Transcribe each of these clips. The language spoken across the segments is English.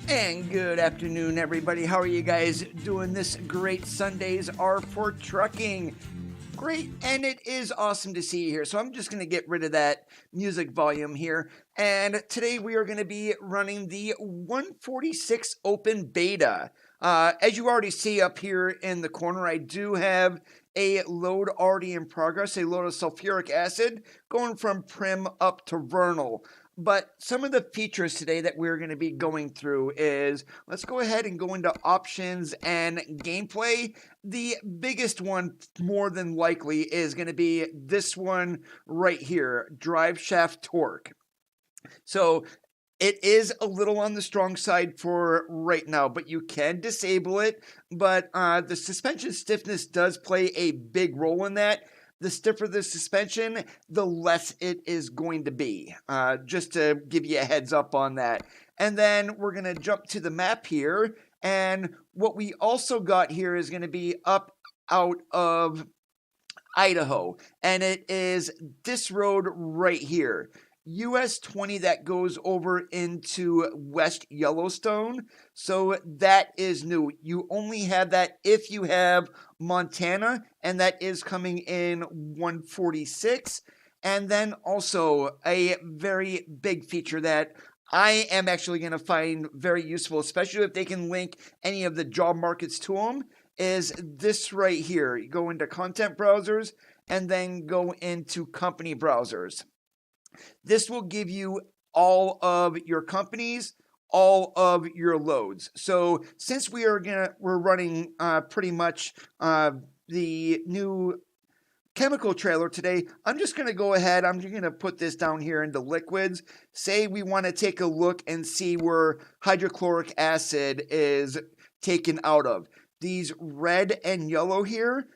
And good afternoon, everybody. How are you guys doing this great Sundays are for trucking? Great, and it is awesome to see you here. So I'm just going to get rid of that music volume here. And today we are going to be running the 146 Open Beta. As you already see up here in the corner, I do have a load already in progress, a load of sulfuric acid going from prim up to vernal. But some of the features today that we're going to be going through is, let's go ahead and go into options and gameplay. The biggest one, more than likely, is going to be this one right here, drive shaft torque. So it is a little on the strong side for right now, but you can disable it. But the suspension stiffness does play a big role in that. The stiffer the suspension, the less it is going to be. Just to give you a heads up on that. And then we're going to jump to the map here. And what we also got here is going to be up out of Idaho. And it is this road right here. US 20 that goes over into West Yellowstone. So that is new. You only have that if you have Montana, and that is coming in 146. And then also a very big feature that I am actually going to find very useful, especially if they can link any of the job markets to them, is this right here. You go into content browsers and then go into company browsers. This will give you all of your companies, all of your loads. So since we're running pretty much the new chemical trailer today, I'm just going to go ahead. I'm just going to put this down here into liquids. Say we want to take a look and see where hydrochloric acid is taken out of. These red and yellow here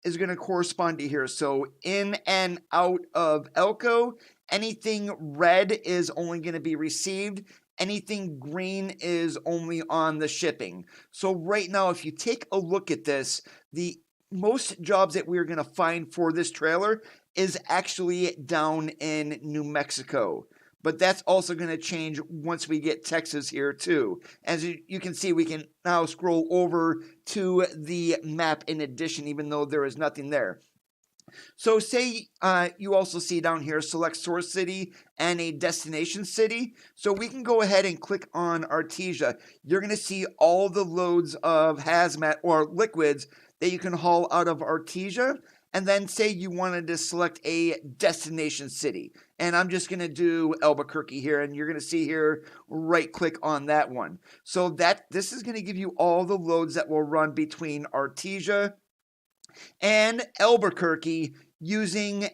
is going to correspond to here. So in and out of Elko, anything red is only going to be received. Anything green is only on the shipping. So right now, if you take a look at this, the most jobs that we're going to find for this trailer is actually down in New Mexico. But that's also going to change once we get Texas here too. As you can see, we can now scroll over to the map in addition, even though there is nothing there. So say you also see down here, select source city and a destination city. So we can go ahead and click on Artesia. You're going to see all the loads of hazmat or liquids that you can haul out of Artesia. And then say you wanted to select a destination city. And I'm just going to do Albuquerque here. And you're going to see here, right click on that one. So this is going to give you all the loads that will run between Artesia and Albuquerque using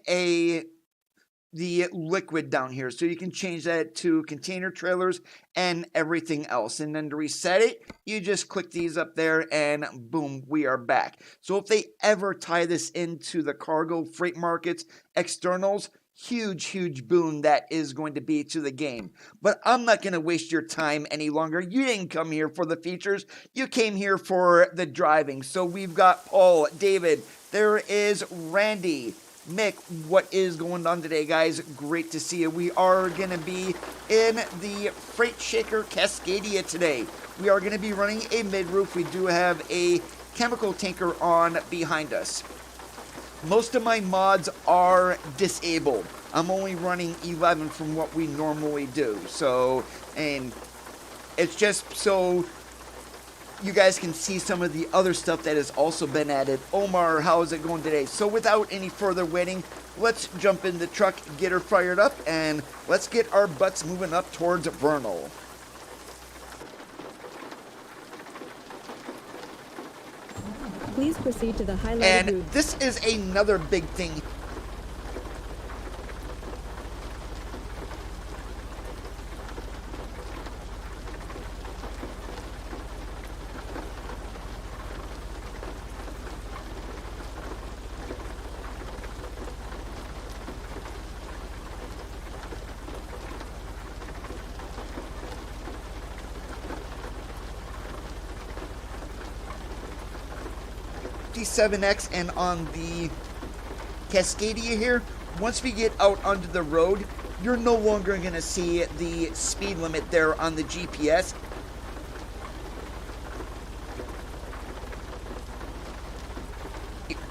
the liquid down here. So you can change that to container trailers and everything else. And then to reset it, you just click these up there and boom, we are back. So if they ever tie this into the cargo freight markets, externals, huge boon that is going to be to the game. But I'm not going to waste your time any longer. You didn't come here for the features. You came here for the driving. So we've got Paul, David, there is Randy, Mick. What is going on today, guys? Great to see you. We are going to be in the Freight Shaker Cascadia today. We are going to be running a mid-roof. We do have a chemical tanker on behind us. Most of my mods are disabled. I'm only running 11 from what we normally do. So, and it's just so you guys can see some of the other stuff that has also been added. Omar, how is it going today? So without any further waiting, let's jump in the truck, get her fired up, and let's get our butts moving up towards Vernal. Please proceed to the highlighted And route. this is another big thing. and on the Cascadia here, once we get out onto the road, you're no longer going to see the speed limit there on the GPS.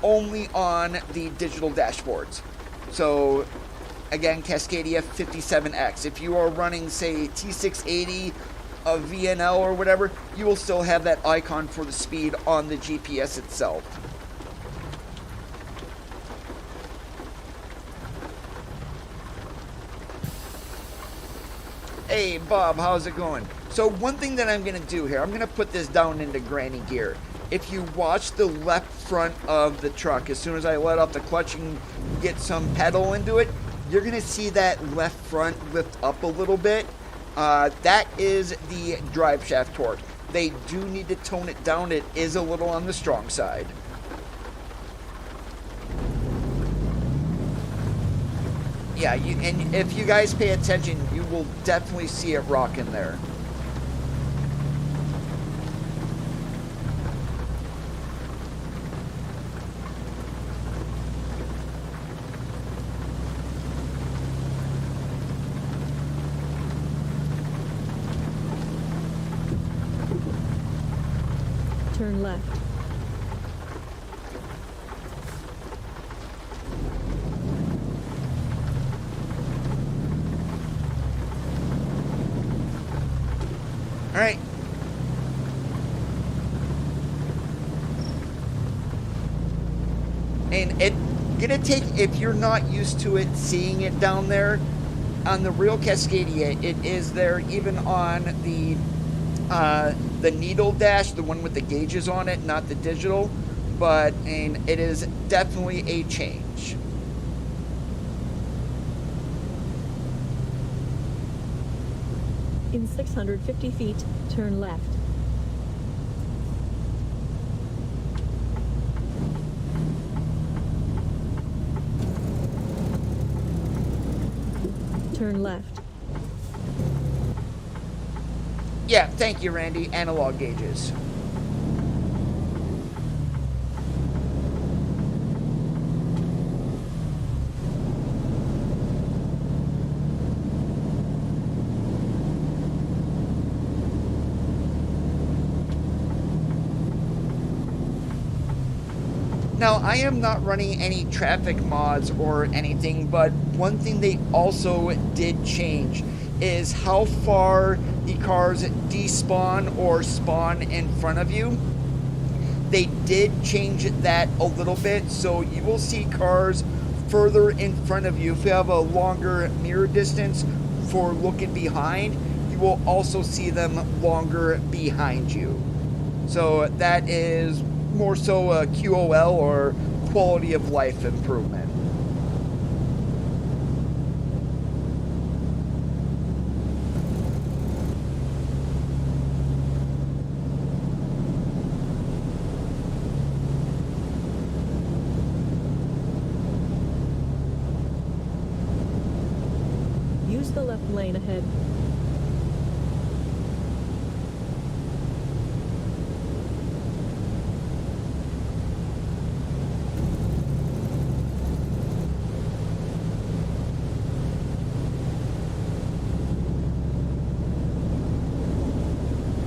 only on the digital dashboards. So again, Cascadia 57X. If you are running, say, T680 of VNL or whatever, you will still have that icon for the speed on the GPS itself. Hey Bob, how's it going? So one thing that I'm going to do here, I'm going to put this down into granny gear. If you watch the left front of the truck, as soon as I let off the clutch and get some pedal into it, you're going to see that left front lift up a little bit. That is the drive shaft torque. They do need to tone it down. It is a little on the strong side. Yeah, and if you guys pay attention, you will definitely see it rocking there. Turn left. All right. And it gonna take, if you're not used to it, seeing it down there on the real Cascadia, it is there even on the needle dash, the one with the gauges on it, not the digital, but and it is definitely a change. In 650 feet, turn left. Turn left. Yeah, thank you, Randy. Analog gauges. Now, I am not running any traffic mods or anything, but one thing they also did change is how far the cars despawn or spawn in front of you. They did change that a little bit, so you will see cars further in front of you. If you have a longer mirror distance for looking behind, you will also see them longer behind you. So that is more so a QOL or quality of life improvement. Use the left lane ahead.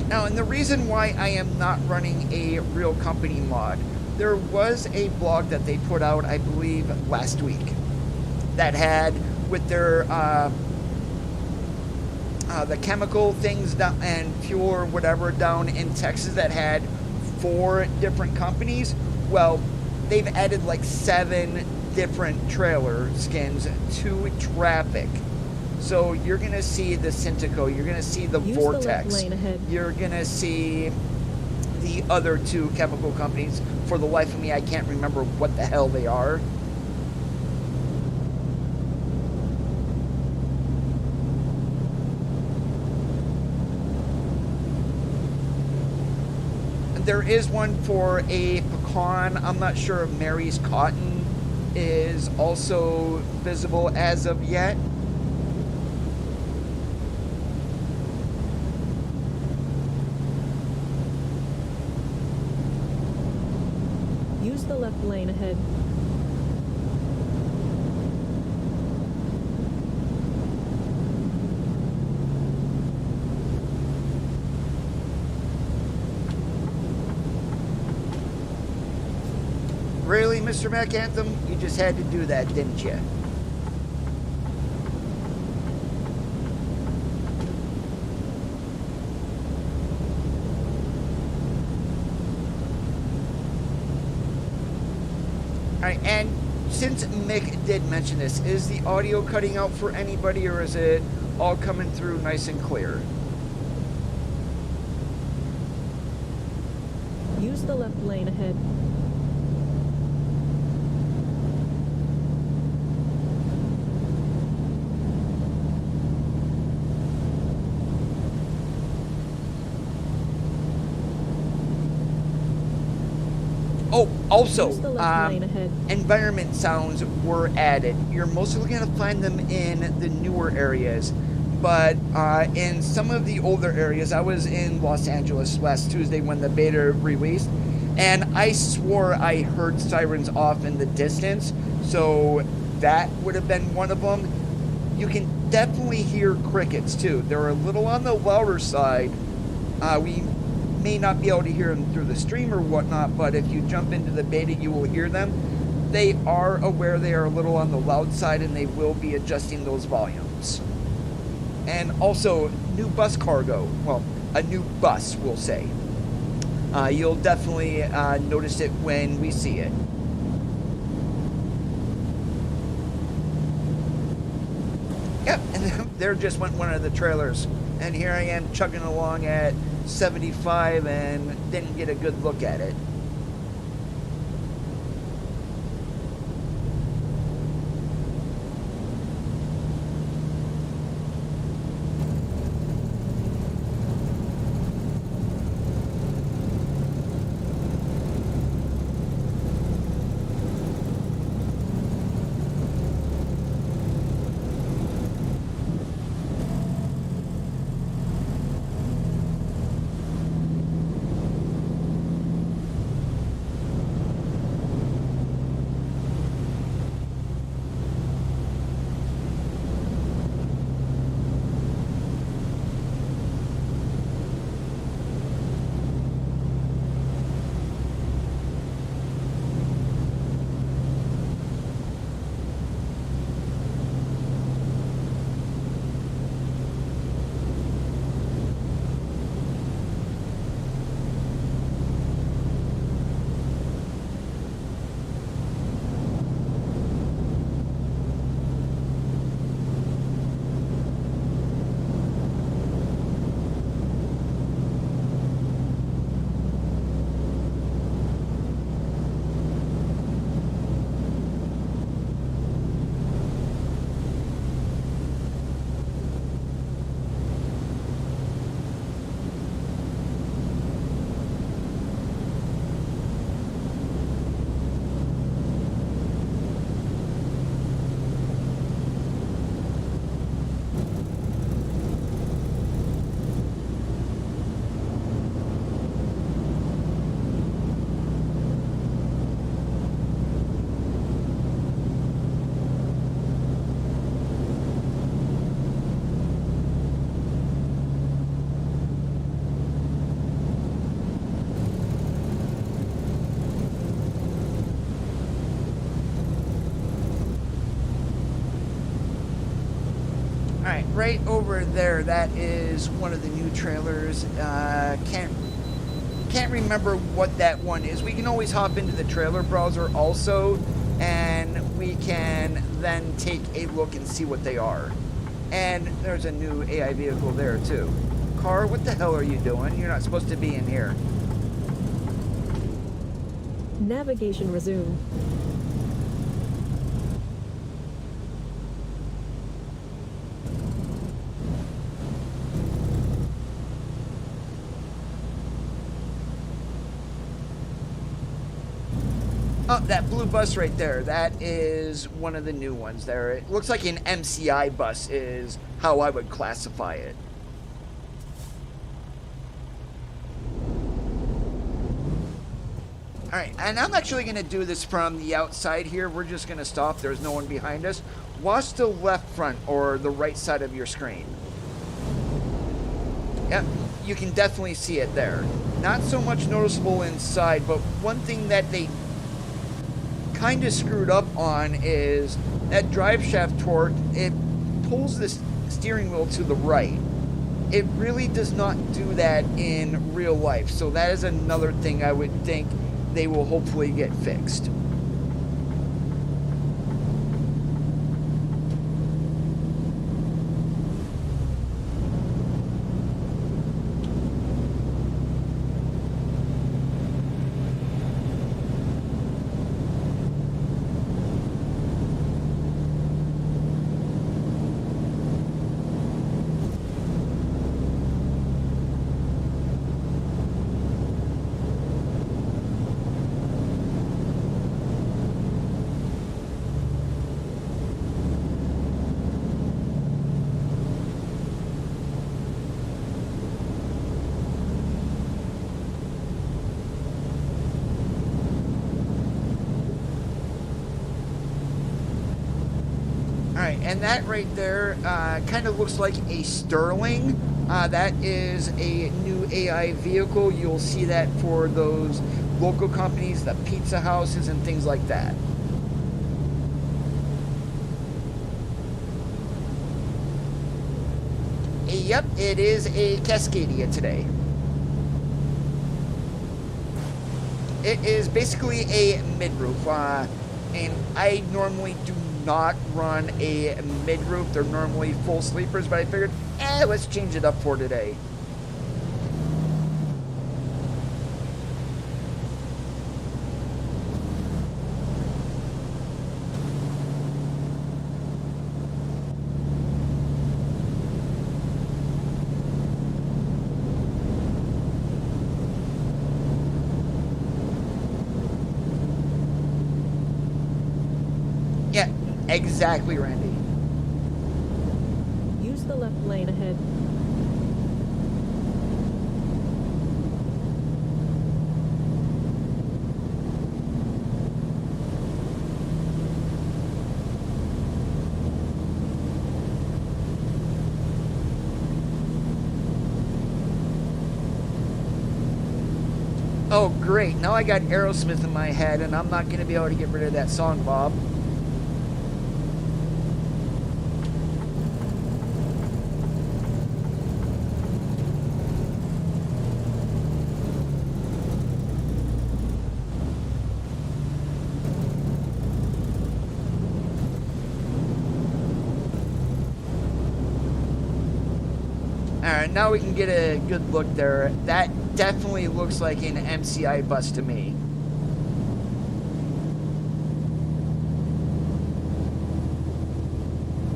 Now, and the reason why I am not running a real company mod, there was a blog that they put out, I believe, last week that had with their the chemical things down and fuel or whatever down in Texas that had 4 different companies. Well, they've added like 7 different trailer skins to traffic. So you're going to see the Cintico, you're going to see the Use Vortex, the left lane ahead. You're going to see the other 2 chemical companies. For the life of me, I can't remember what the hell they are. There is one for a pecan. I'm not sure if Mary's Cotton is also visible as of yet. Use the left lane ahead. Really, Mr. Mac Anthem, you just had to do that, didn't you? All right, and since Mick did mention this, is the audio cutting out for anybody, or is it all coming through nice and clear? Use the left lane ahead. Oh, also, Use the left lane ahead. environment sounds were added. You're mostly going to find them in the newer areas, but in some of the older areas, I was in Los Angeles last Tuesday when the beta released, and I swore I heard sirens off in the distance, so that would have been one of them. You can definitely hear crickets too. They're a little on the louder side. We may not be able to hear them through the stream or whatnot, but if you jump into the beta, you will hear them. They are aware they are a little on the loud side, and they will be adjusting those volumes. And also, new bus cargo. Well, a new bus, we'll say. You'll definitely notice it when we see it. Yep, and there just went one of the trailers. And here I am chugging along at 75 and didn't get a good look at it. Right over there, that is one of the new trailers. Can't remember what that one is. We can always hop into the trailer browser also, and we can then take a look and see what they are. And there's a new AI vehicle there too. Car, what the hell are you doing? You're not supposed to be in here. Navigation resumed. Oh, that blue bus right there, that is one of the new ones there. It looks like an MCI bus is how I would classify it. All right, and I'm actually going to do this from the outside here. We're just going to stop. There's no one behind us. Watch the left front or the right side of your screen. Yep, you can definitely see it there. Not so much noticeable inside, but one thing that they kind of screwed up on is that drive shaft torque, it pulls the steering wheel to the right. It really does not do that in real life. So that is another thing I would think they will hopefully get fixed. And that right there kind of looks like a Sterling. That is a new AI vehicle. You'll see that for those local companies, the pizza houses and things like that. Yep, it is a Cascadia today. It is basically a mid-roof, and I normally do not run a mid-roof. They're normally full sleepers, but I figured, let's change it up for today. Yeah, exactly, Randy. Use the left lane ahead. Oh, great. Now I got Aerosmith in my head, and I'm not going to be able to get rid of that song, Bob. Alright, now we can get a good look there. That definitely looks like an MCI bus to me.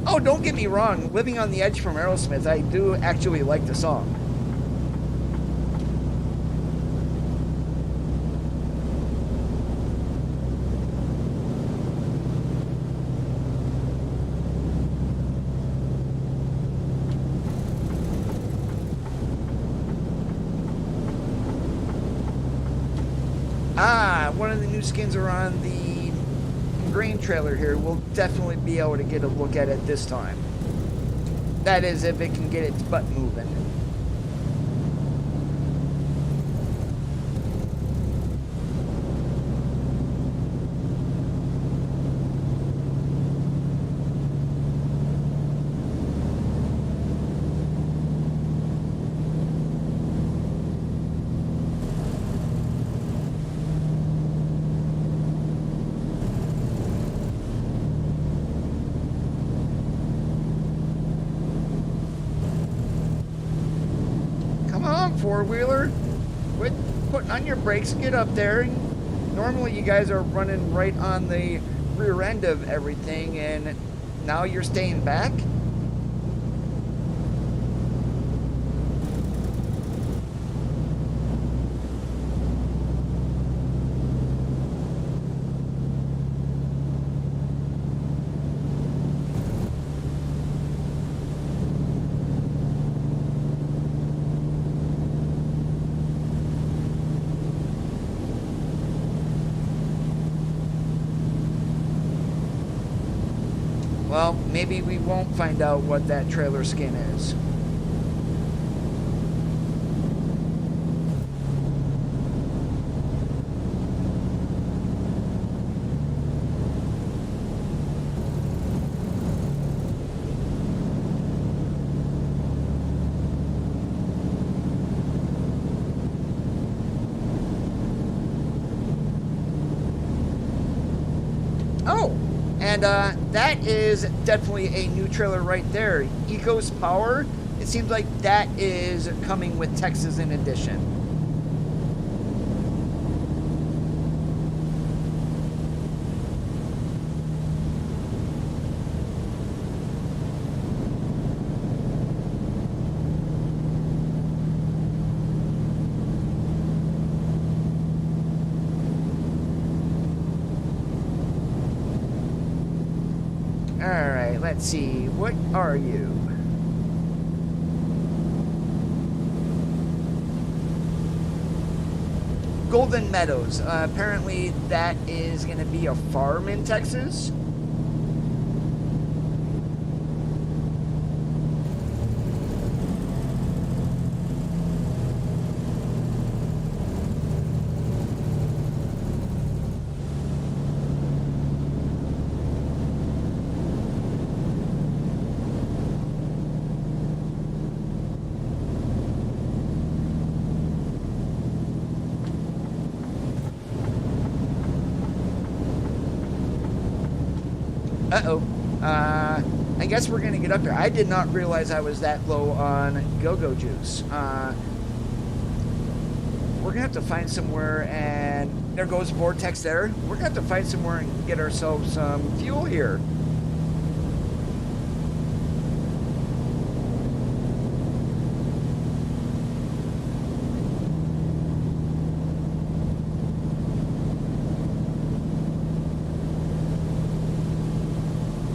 Oh, don't get me wrong. Living on the Edge from Aerosmith, I do actually like the song. One of the new skins are on the grain trailer here. We'll definitely be able to get a look at it this time. That is, if it can get its butt moving. Four-wheeler, quit putting on your brakes and get up there. Normally you guys are running right on the rear end of everything, and now you're staying back. Well, maybe we won't find out what that trailer skin is. that is definitely a new trailer right there. Ecos Power. It seems like that is coming with Texas in addition. Alright, let's see. What are you? Golden Meadows. Apparently that is going to be a farm in Texas. Uh-oh. I guess we're going to get up there. I did not realize I was that low on go-go juice. We're going to have to find somewhere, and there goes Vortex there. We're going to have to find somewhere and get ourselves some fuel here.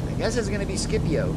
I guess it's going to be Scipio.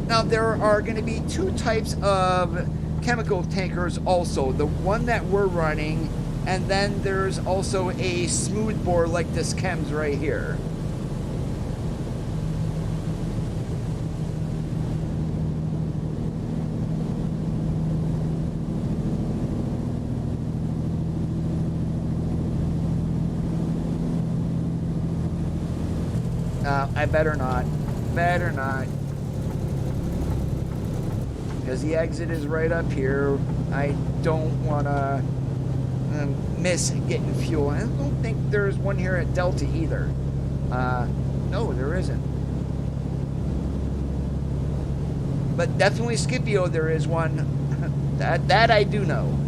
Now, there are going to be two types of chemical tankers also. The one that we're running, and then there's also a smooth bore like this chems right here. I better not. Better not. Because the exit is right up here. I don't want to miss getting fuel. I don't think there's one here at Delta either. No, there isn't. But definitely Scipio, there is one. that I do know.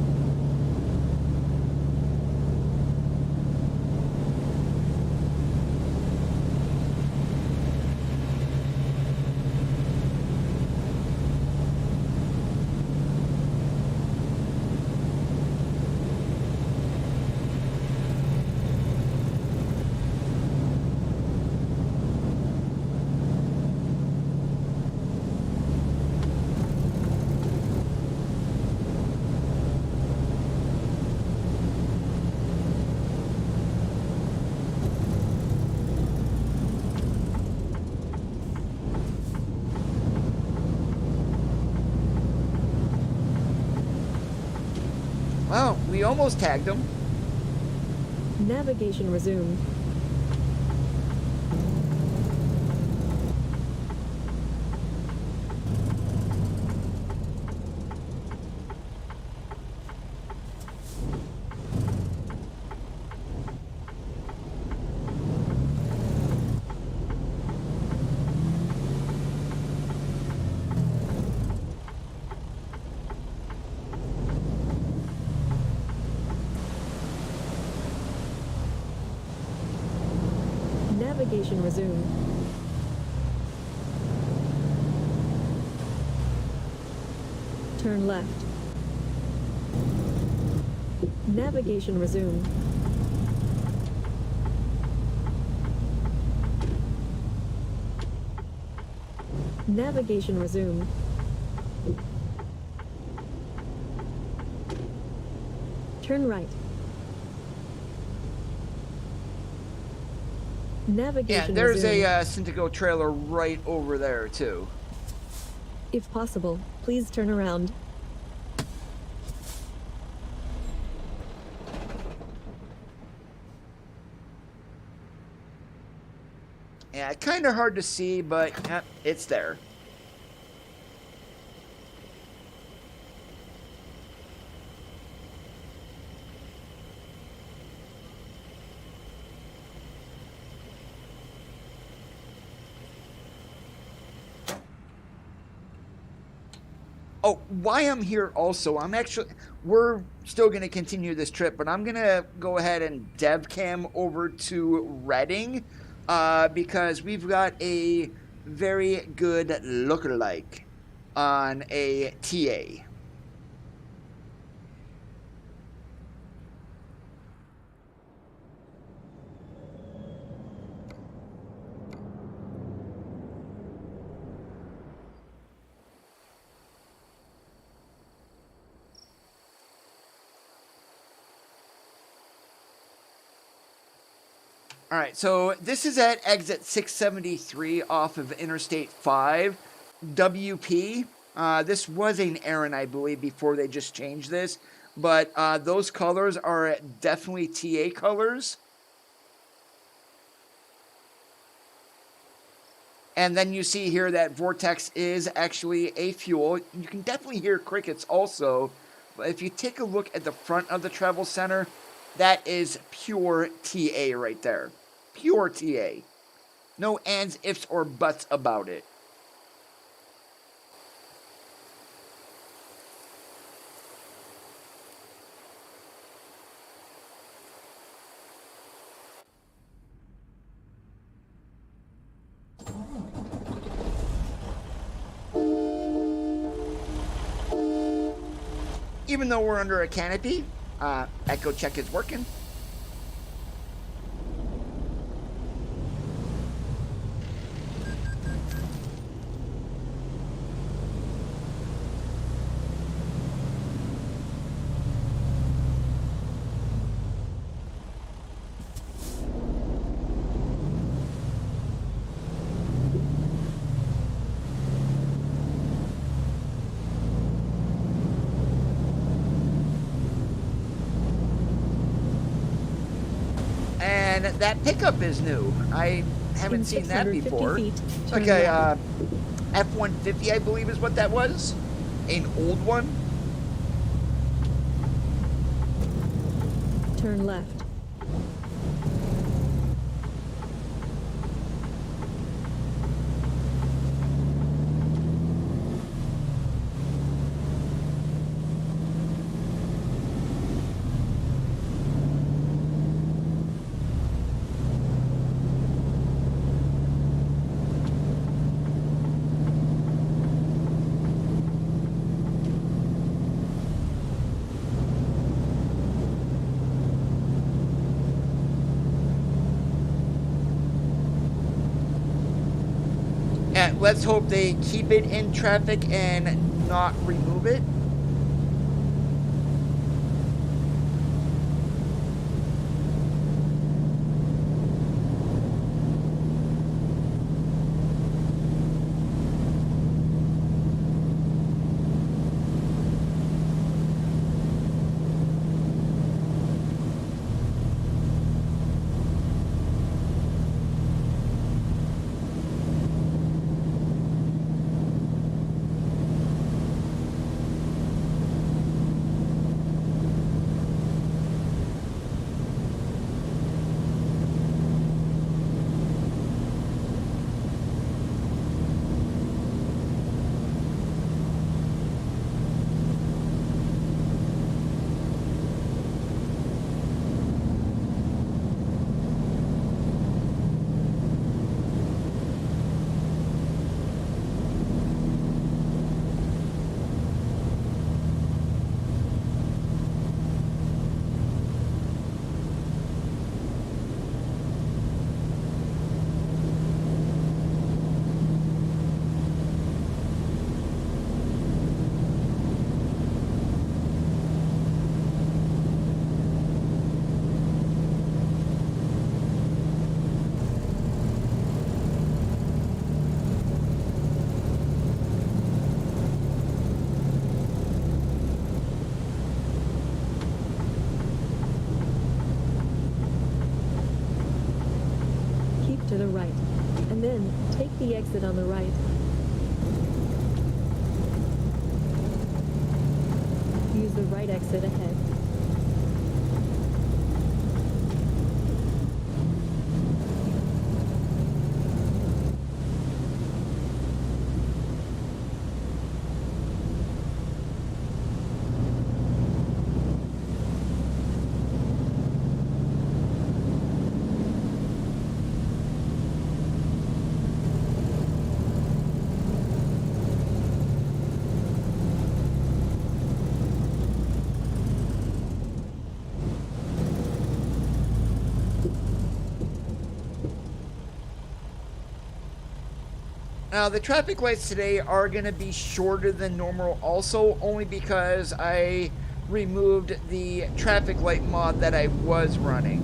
Well, we almost tagged them. Navigation resumed. Navigation resumed. Turn left. Navigation resumed. Navigation resumed. Turn right. Yeah, Navigation there's resumed. a Syntico trailer right over there too. If possible, please turn around. Yeah, kind of hard to see, but it's there. Oh, why I'm here also, we're still going to continue this trip, but I'm going to go ahead and dev cam over to Reading because we've got a very good lookalike on a TA. All right, so this is at exit 673 off of Interstate 5, WP. This was an Aaron, I believe, before they just changed this, but those colors are definitely TA colors. And then you see here that Vortex is actually a fuel. You can definitely hear crickets also, but if you take a look at the front of the travel center, that is pure TA right there. Pure TA. No ands, ifs, or buts about it. Even though we're under a canopy, echo check is working. And that pickup is new. I haven't In seen that 650 before. feet, It's like turn a F-150, I believe is what that was. An old one. Turn left. And let's hope they keep it in traffic and not remove it. Then, take the exit on the right. Use the right exit ahead. Now, the traffic lights today are going to be shorter than normal also, only because I removed the traffic light mod that I was running.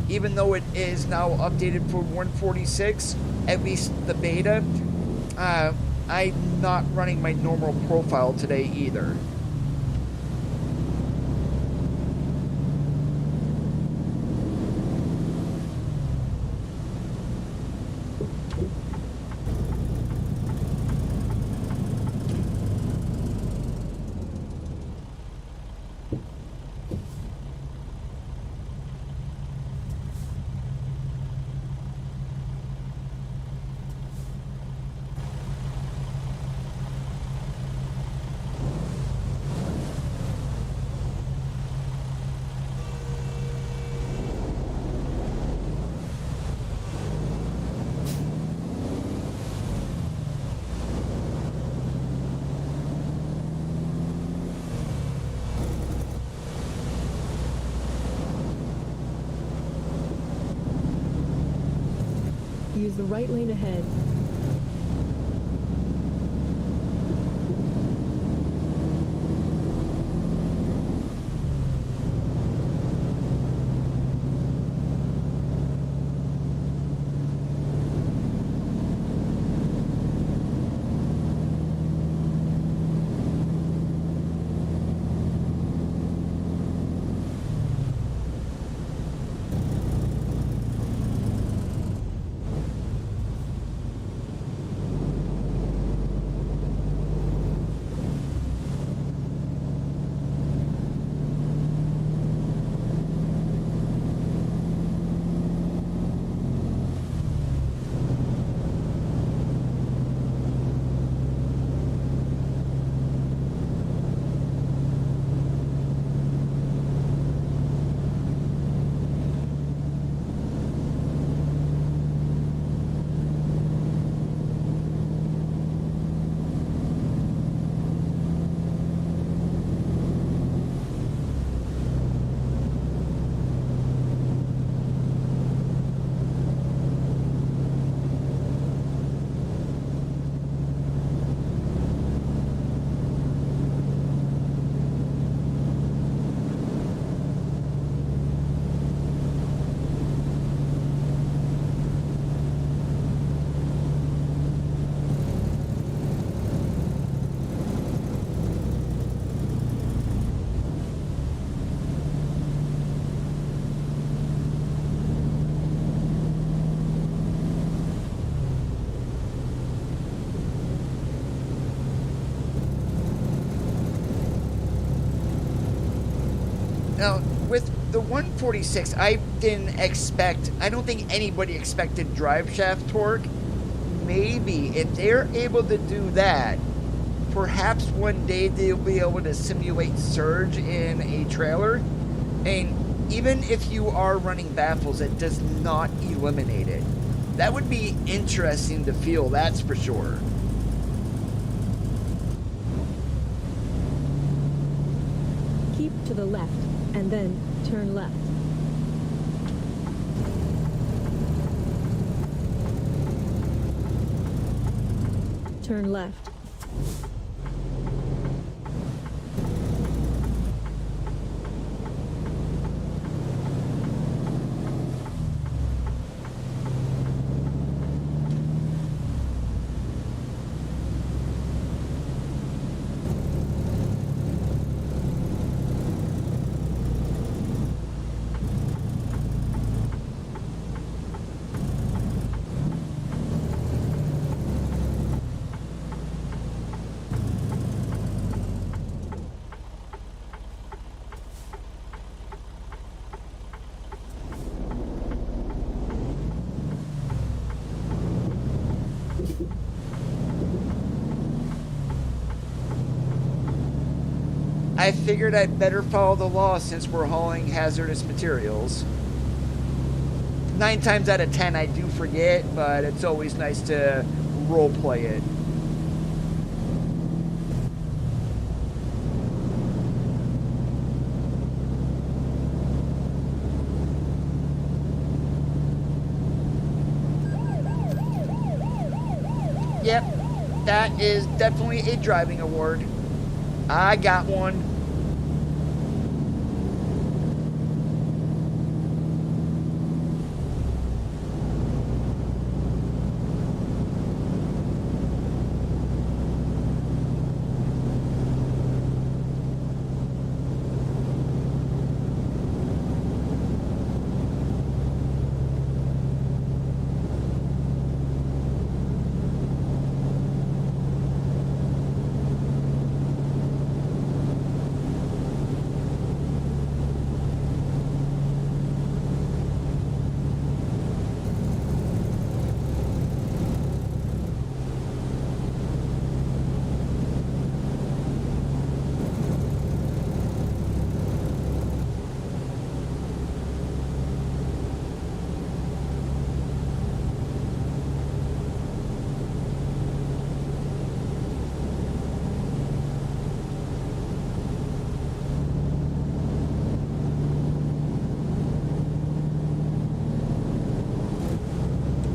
Even though it is now updated for 146, at least the beta, I'm not running my normal profile today either. Use the right lane ahead. Now, with the 146, I don't think anybody expected drive shaft torque. Maybe if they're able to do that, perhaps one day they'll be able to simulate surge in a trailer. And even if you are running baffles, it does not eliminate it. That would be interesting to feel, that's for sure. Keep to the left, and then turn left. Turn left. I figured I'd better follow the law since we're hauling hazardous materials. 9 times out of 10 I do forget, but it's always nice to role play it. Yep, that is definitely a driving award. I got one.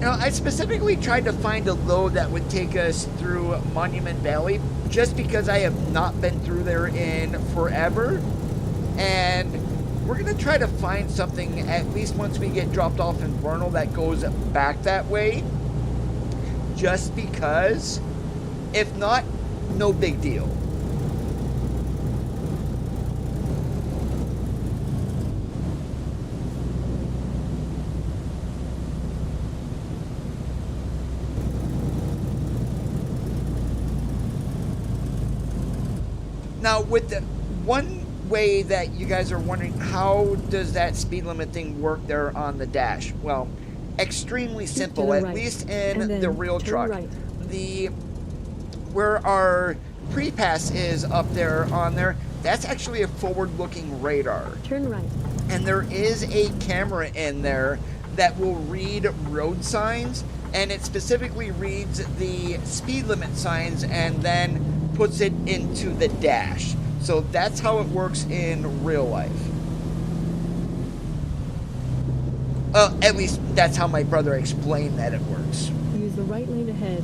You know, I specifically tried to find a load that would take us through Monument Valley just because I have not been through there in forever. And we're going to try to find something at least once we get dropped off in Vernal that goes back that way. Just because, if not, no big deal. Now, with the one way that you guys are wondering, how does that speed limit thing work there on the dash? Well, extremely simple, at least in the real truck. Where our pre-pass is up there on there, that's actually a forward-looking radar. Turn right. And there is a camera in there that will read road signs, and it specifically reads the speed limit signs and then puts it into the dash. So that's how it works in real life. At least that's how my brother explained that it works. Use the right lane ahead.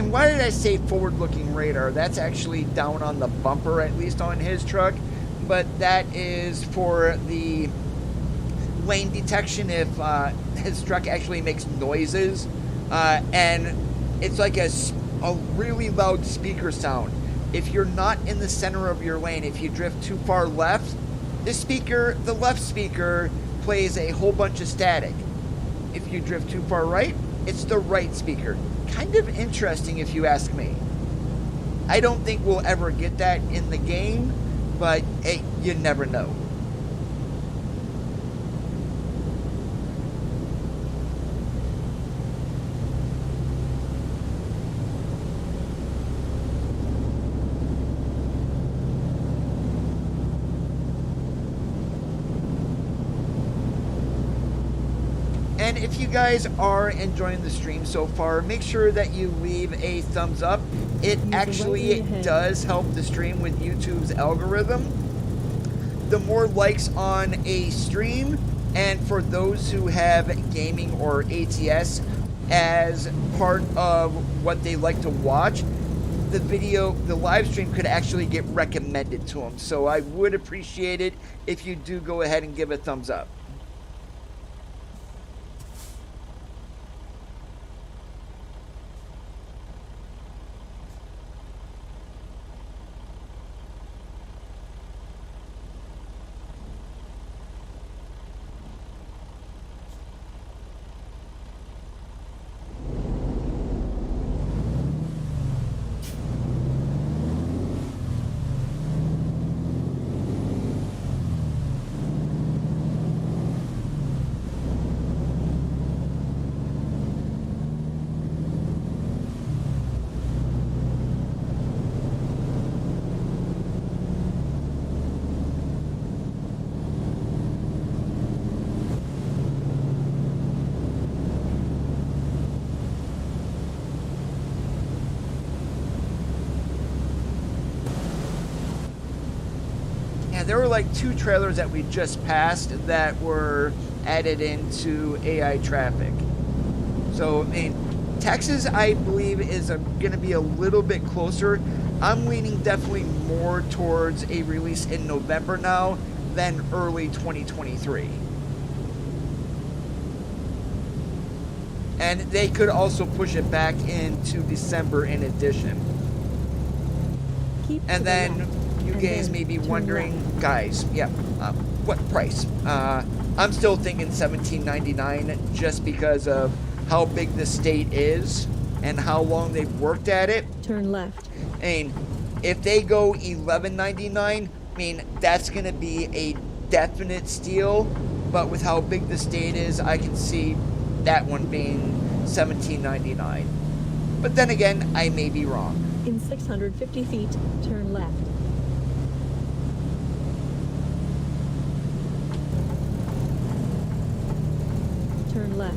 Why did I say forward-looking radar? That's actually down on the bumper, at least on his truck, but that is for the lane detection if his truck actually makes noises, and it's like a really loud speaker sound. If you're not in the center of your lane, if you drift too far left, the left speaker plays a whole bunch of static. If you drift too far right, it's the right speaker. Kind of interesting if you ask me. I don't think we'll ever get that in the game, but hey, you never know. And if you guys are enjoying the stream so far, make sure that you leave a thumbs up. It actually does help the stream with YouTube's algorithm. The more likes on a stream, and for those who have gaming or ATS as part of what they like to watch, the live stream could actually get recommended to them. So I would appreciate it if you do go ahead and give a thumbs up. There were like 2 trailers that we just passed that were added into AI traffic. So, I mean, Texas, I believe, is going to be a little bit closer. I'm leaning definitely more towards a release in November now than early 2023. And they could also push it back into December in addition. And then you guys may be wondering, guys, what price? I'm still thinking $17.99 just because of how big the state is and how long they've worked at it. Turn left. And if they go $11.99, I mean, that's going to be a definite steal. But with how big the state is, I can see that one being $17.99. But then again, I may be wrong. In 650 feet, turn left. Turn left.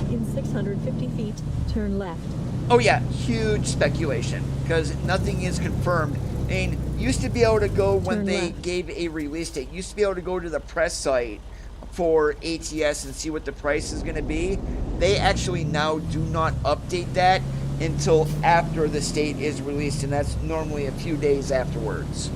In 650 feet, turn left. Oh yeah, huge speculation because nothing is confirmed. And used to be able to go when they gave a release date. Used to be able to go to the press site for ATS and see what the price is going to be. They actually now do not update that until after the state is released, and that's normally a few days afterwards.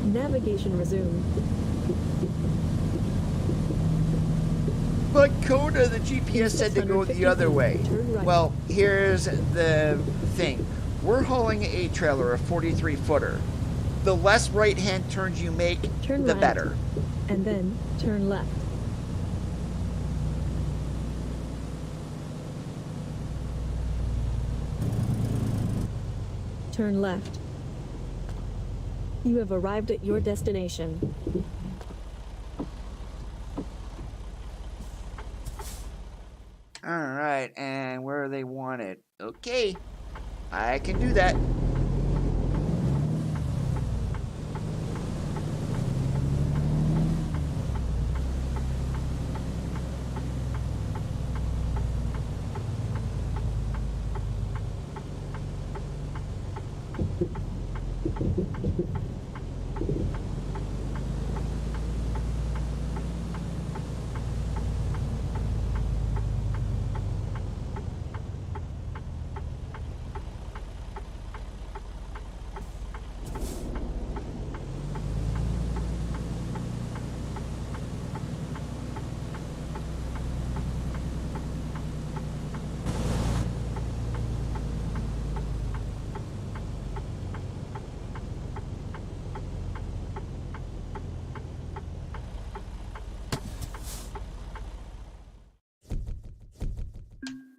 Navigation resumed. But Coda, the GPS said to go the other way. Right. Well, here's the thing. We're hauling a trailer, a 43-footer. The less right-hand turns you make, Turn the right. better. And then turn left. Turn left. You have arrived at your destination. All right, and where they want it. Okay, I can do that.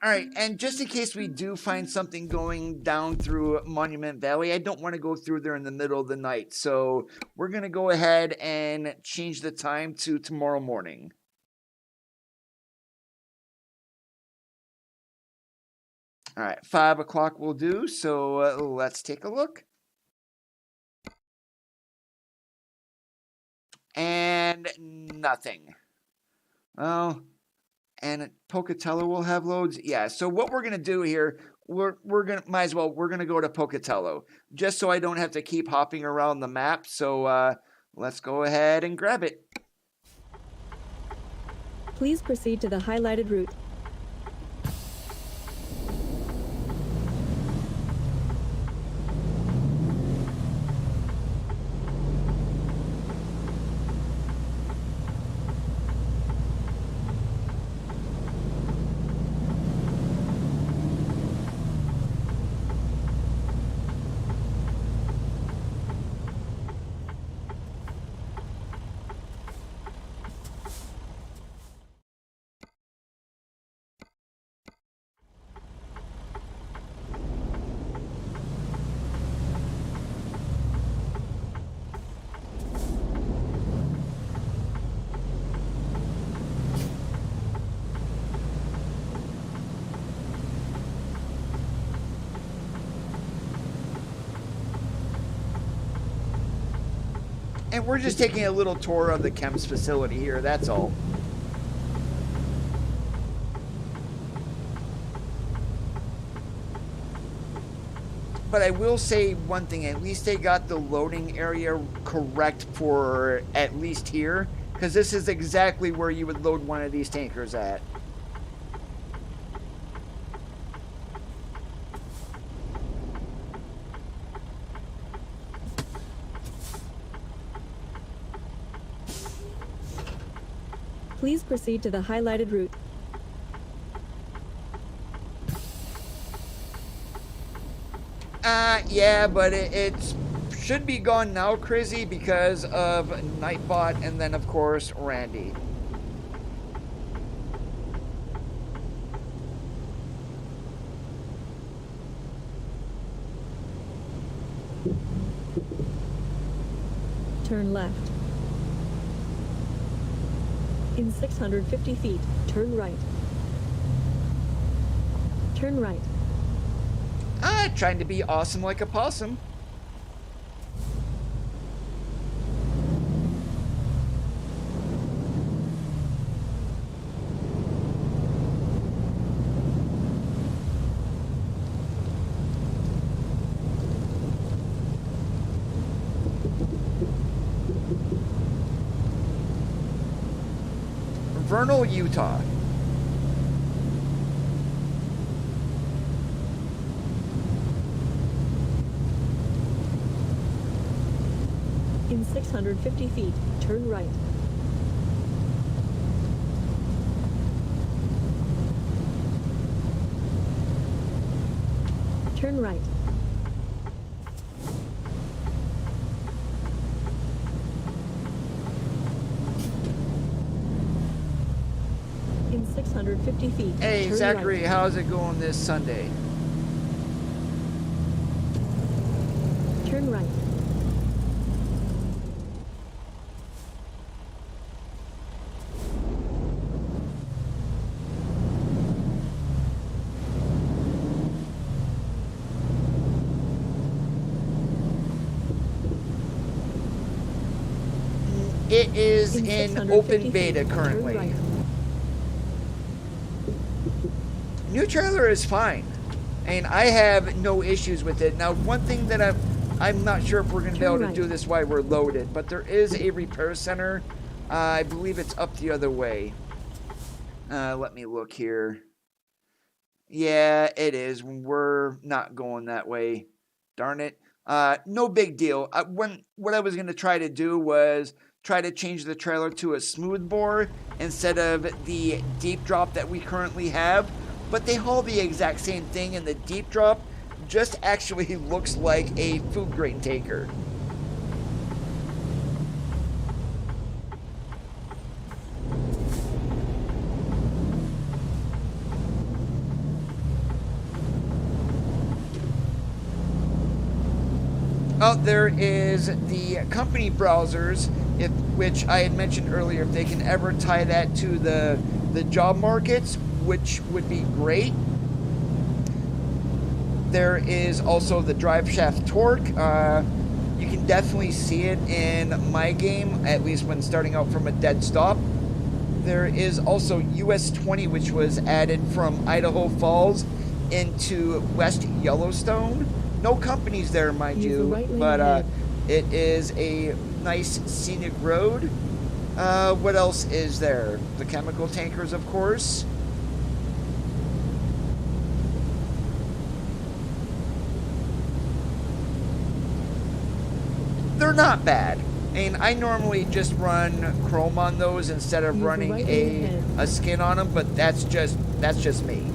All right, and just in case we do find something going down through Monument Valley, I don't want to go through there in the middle of the night. So we're going to go ahead and change the time to tomorrow morning. All right, 5 o'clock will do, so let's take a look. And nothing. Well, and Pocatello will have loads. Yeah, so what we're going to do here, we're going to, we're going to go to Pocatello, just so I don't have to keep hopping around the map. So let's go ahead and grab it. Please proceed to the highlighted route. And we're just taking a little tour of the chems facility here, that's all. But I will say one thing, at least they got the loading area correct for at least here, because this is exactly where you would load one of these tankers at. Please proceed to the highlighted route. Yeah, but it should be gone now, Crazy, because of Nightbot and then, of course, Randy. Turn left. In 650 feet, turn right. Turn right. Trying to be awesome like a possum. Vernal, Utah. In 650 feet, turn right. Turn right. In 650 feet, Hey, turn Zachary, right. how's it going this Sunday? Turn right. It is In in 650 open feet, beta turn currently. right. New trailer is fine, and I have no issues with it. Now, one thing that I'm not sure if we're going to be Turn able to right. do this while we're loaded, but there is a repair center. I believe it's up the other way. Let me look here. Yeah, it is. We're not going that way. Darn it. No big deal. What I was going to try to do was try to change the trailer to a smooth bore instead of the deep drop that we currently have. But they haul the exact same thing, and the deep drop just actually looks like a food grain taker. Oh, there is the company browsers, which I had mentioned earlier, if they can ever tie that to the job markets, which would be great. There is also the drive shaft torque. You can definitely see it in my game, at least when starting out from a dead stop. There is also US 20, which was added from Idaho Falls into West Yellowstone. No companies there, mind Use the you, right lane but ahead. it is a nice scenic road. What else is there? The chemical tankers, of course. They're not bad. I mean, I normally just run chrome on those instead of Use the running right lane ahead. a skin on them, but that's just me.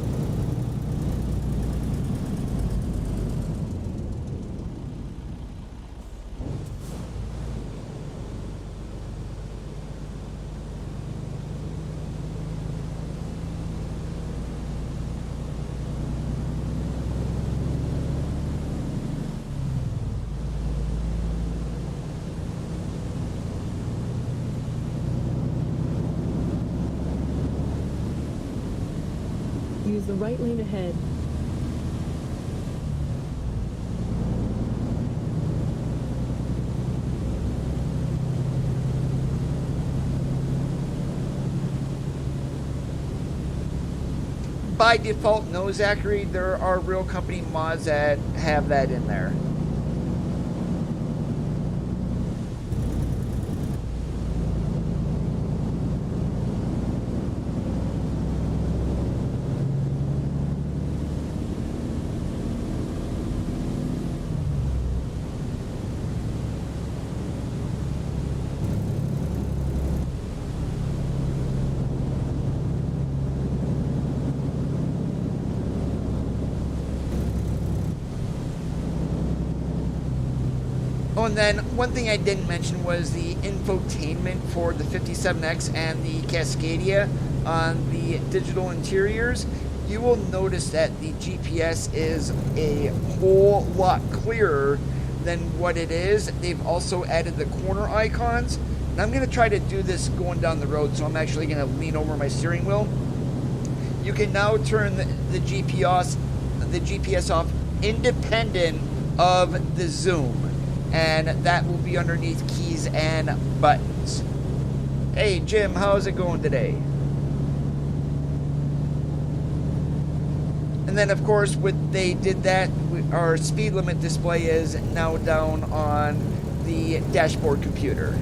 Use the right lane ahead. By default, no, Zachary. There are real company mods that have that in there. Oh, and then one thing I didn't mention was the infotainment for the 57X and the Cascadia on the digital interiors. You will notice that the GPS is a whole lot clearer than what it is. They've also added the corner icons. And I'm going to try to do this going down the road, so I'm actually going to lean over my steering wheel. You can now turn the GPS off independent of the zoom. And that will be underneath keys and buttons. Hey Jim, how's it going today? And then of course, they did that, our speed limit display is now down on the dashboard computer.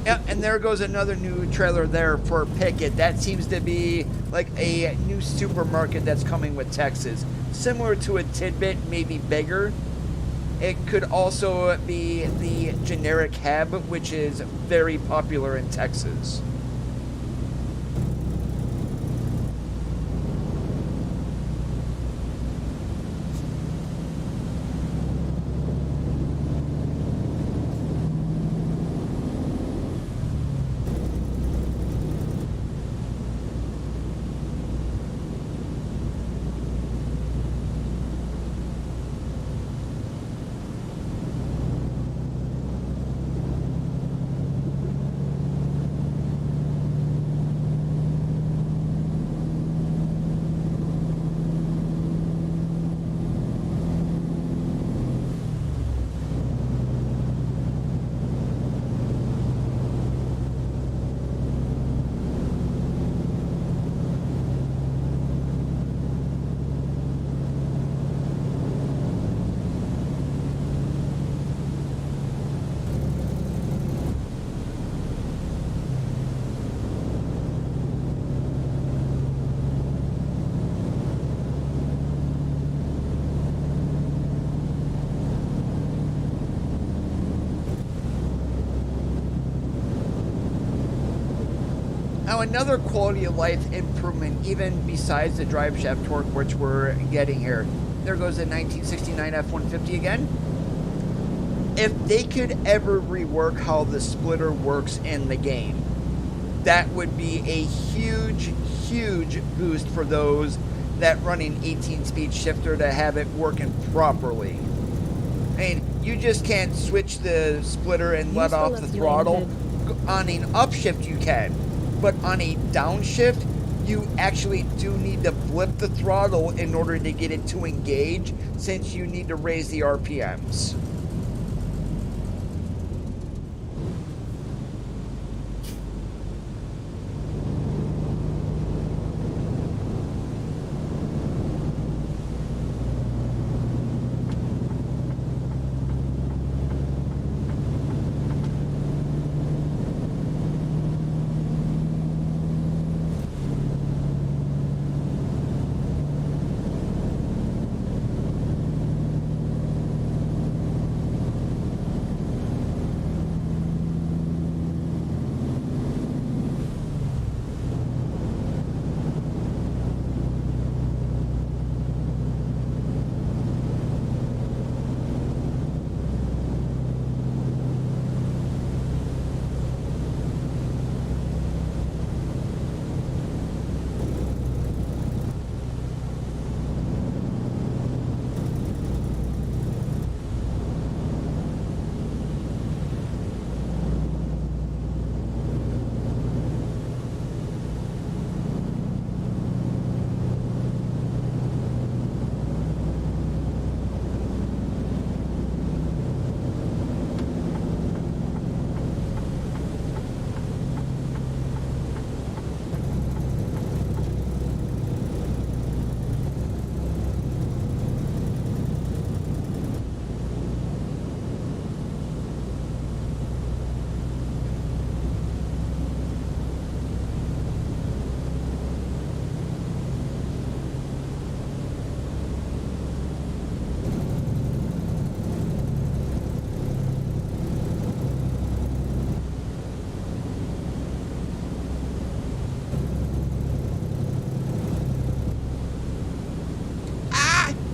Yep, and there goes another new trailer there for Pickett. That seems to be like a new supermarket that's coming with Texas. Similar to a Tidbit, maybe bigger. It could also be the generic Heb, which is very popular in Texas. Now another quality of life improvement, even besides the drive shaft torque, which we're getting here, there goes the 1969 F-150 again. If they could ever rework how the splitter works in the game, that would be a huge, huge boost for those that run an 18-speed shifter to have it working properly. I mean, you just can't switch the splitter and let off the throttle. On an upshift you can, but on a downshift, you actually do need to flip the throttle in order to get it to engage, since you need to raise the RPMs.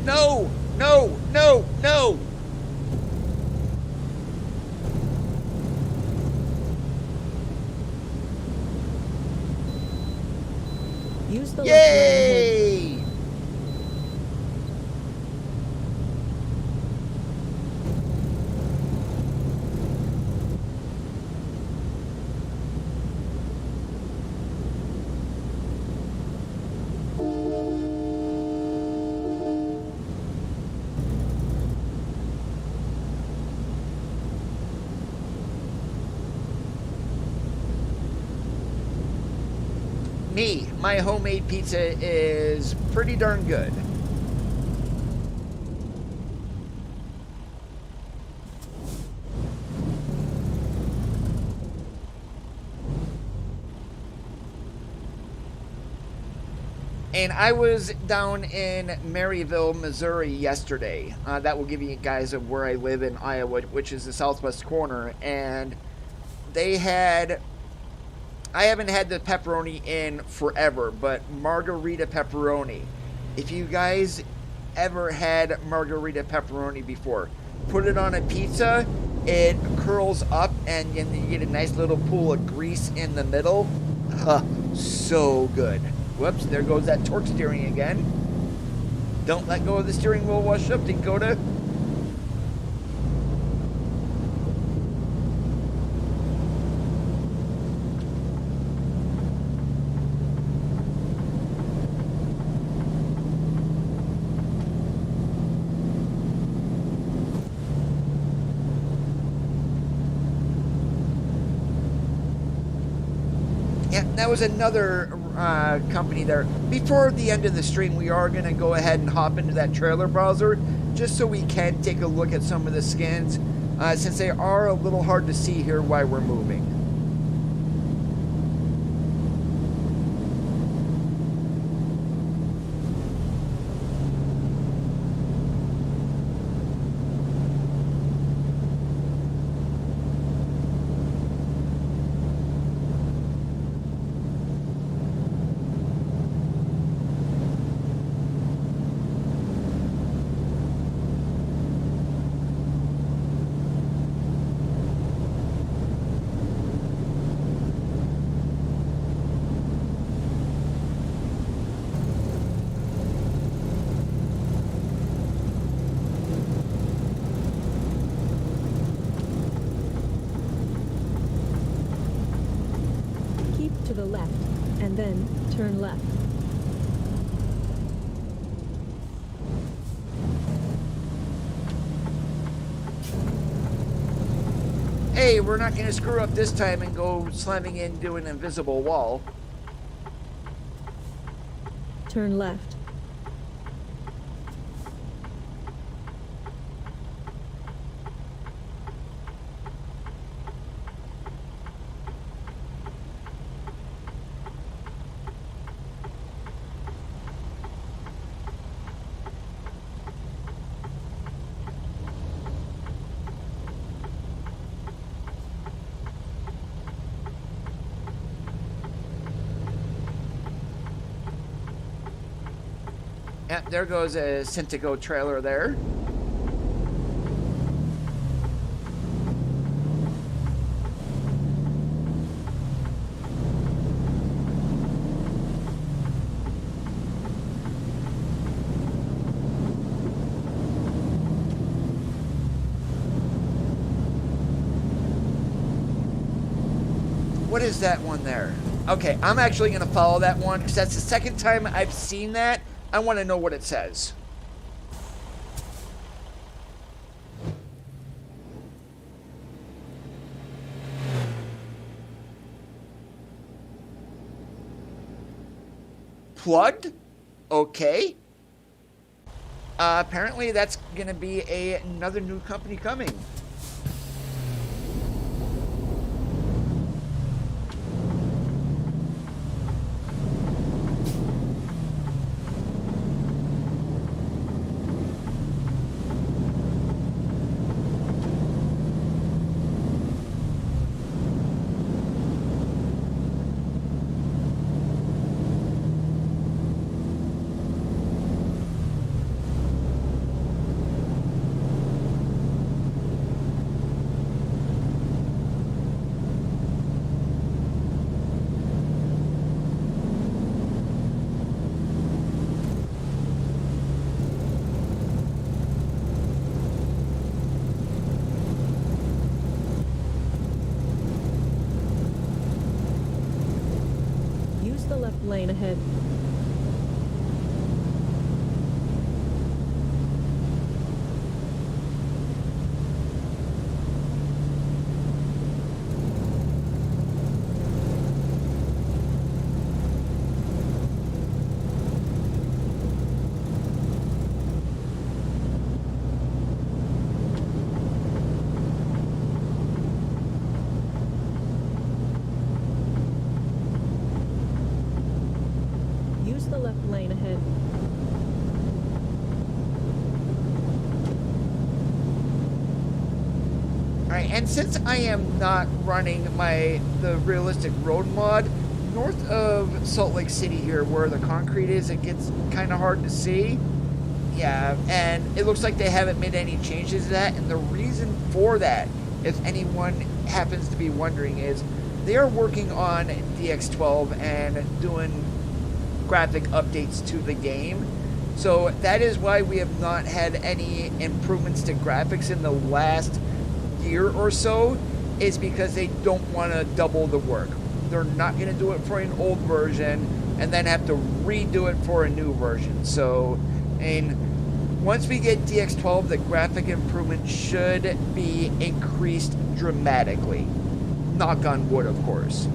No! No! No! No! Use the Yay! My homemade pizza is pretty darn good. And I was down in Maryville, Missouri yesterday. That will give you guys of where I live in Iowa, which is the southwest corner. And they had... I haven't had the pepperoni in forever, but margarita pepperoni. If you guys ever had margarita pepperoni before, put it on a pizza, it curls up, and you get a nice little pool of grease in the middle. So good. Whoops, there goes that torque steering again. Don't let go of the steering wheel while shifting, Dakota. That was another company there. Before the end of the stream, we are going to go ahead and hop into that trailer browser just so we can take a look at some of the skins, since they are a little hard to see here while we're moving. Turn left. Hey, we're not going to screw up this time and go slamming into an invisible wall. Turn left. Yep, there goes a Syntico trailer there. What is that one there? Okay, I'm actually going to follow that one because that's the second time I've seen that. I want to know what it says. Plugged? Okay. Apparently that's going to be another new company coming. Lane ahead. Lane ahead. Alright, and since I am not running the realistic road mod, north of Salt Lake City here where the concrete is, it gets kind of hard to see. Yeah, and it looks like they haven't made any changes to that, and the reason for that, if anyone happens to be wondering, is they are working on DX12 and doing graphic updates to the game. So that is why we have not had any improvements to graphics in the last year or so, is because they don't want to double the work. They're not going to do it for an old version and then have to redo it for a new version. So, and once we get DX12, the graphic improvement should be increased dramatically. Knock on wood, of course.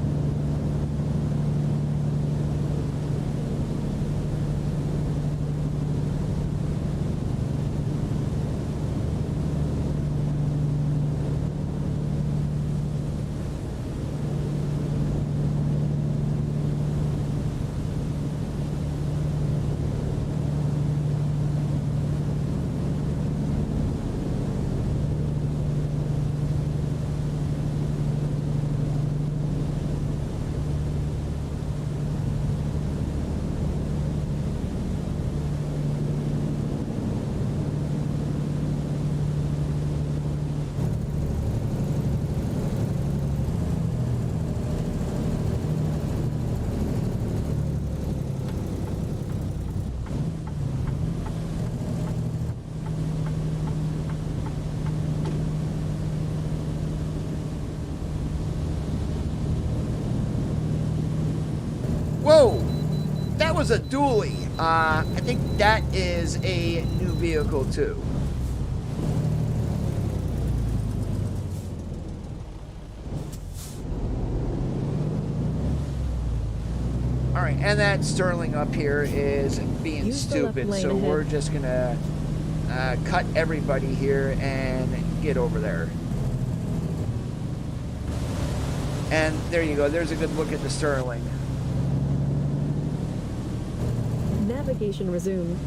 was a dually. I think that is a new vehicle too. All right, and that Sterling up here is being stupid, so we're just gonna cut everybody here and get over there. And there you go. There's a good look at the Sterling. Navigation resumed.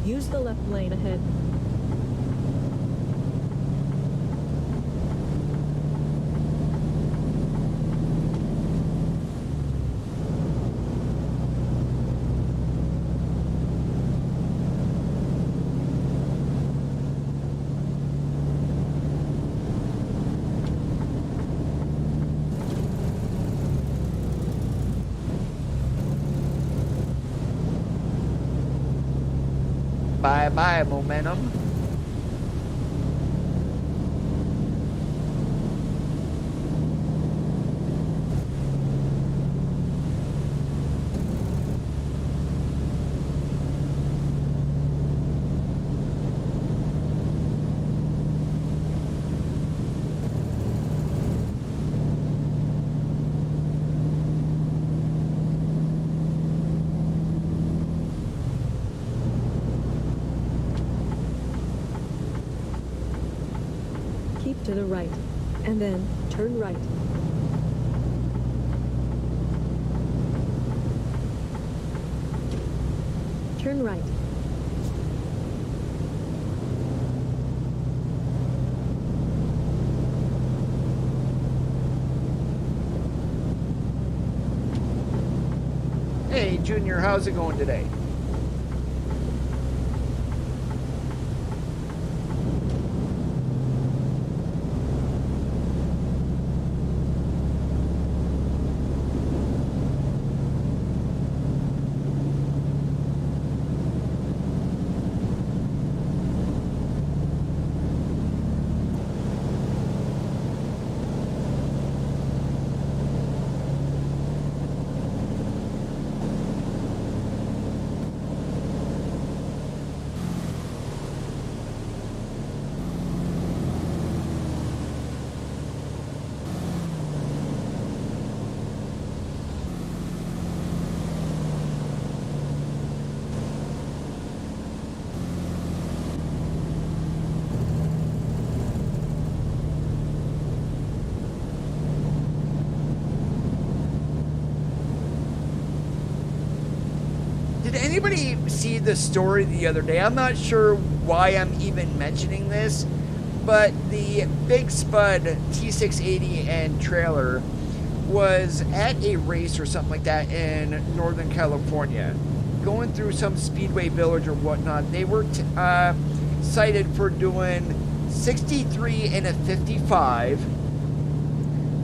Use the left lane ahead. Bye-bye, momentum. To the right, and then turn right. Turn right. Hey, Junior, how's it going today? Did anybody see the story the other day? I'm not sure why I'm even mentioning this, but the Big Spud T680 and trailer was at a race or something like that in Northern California, going through some speedway village or whatnot. They were cited for doing 63 and a 55,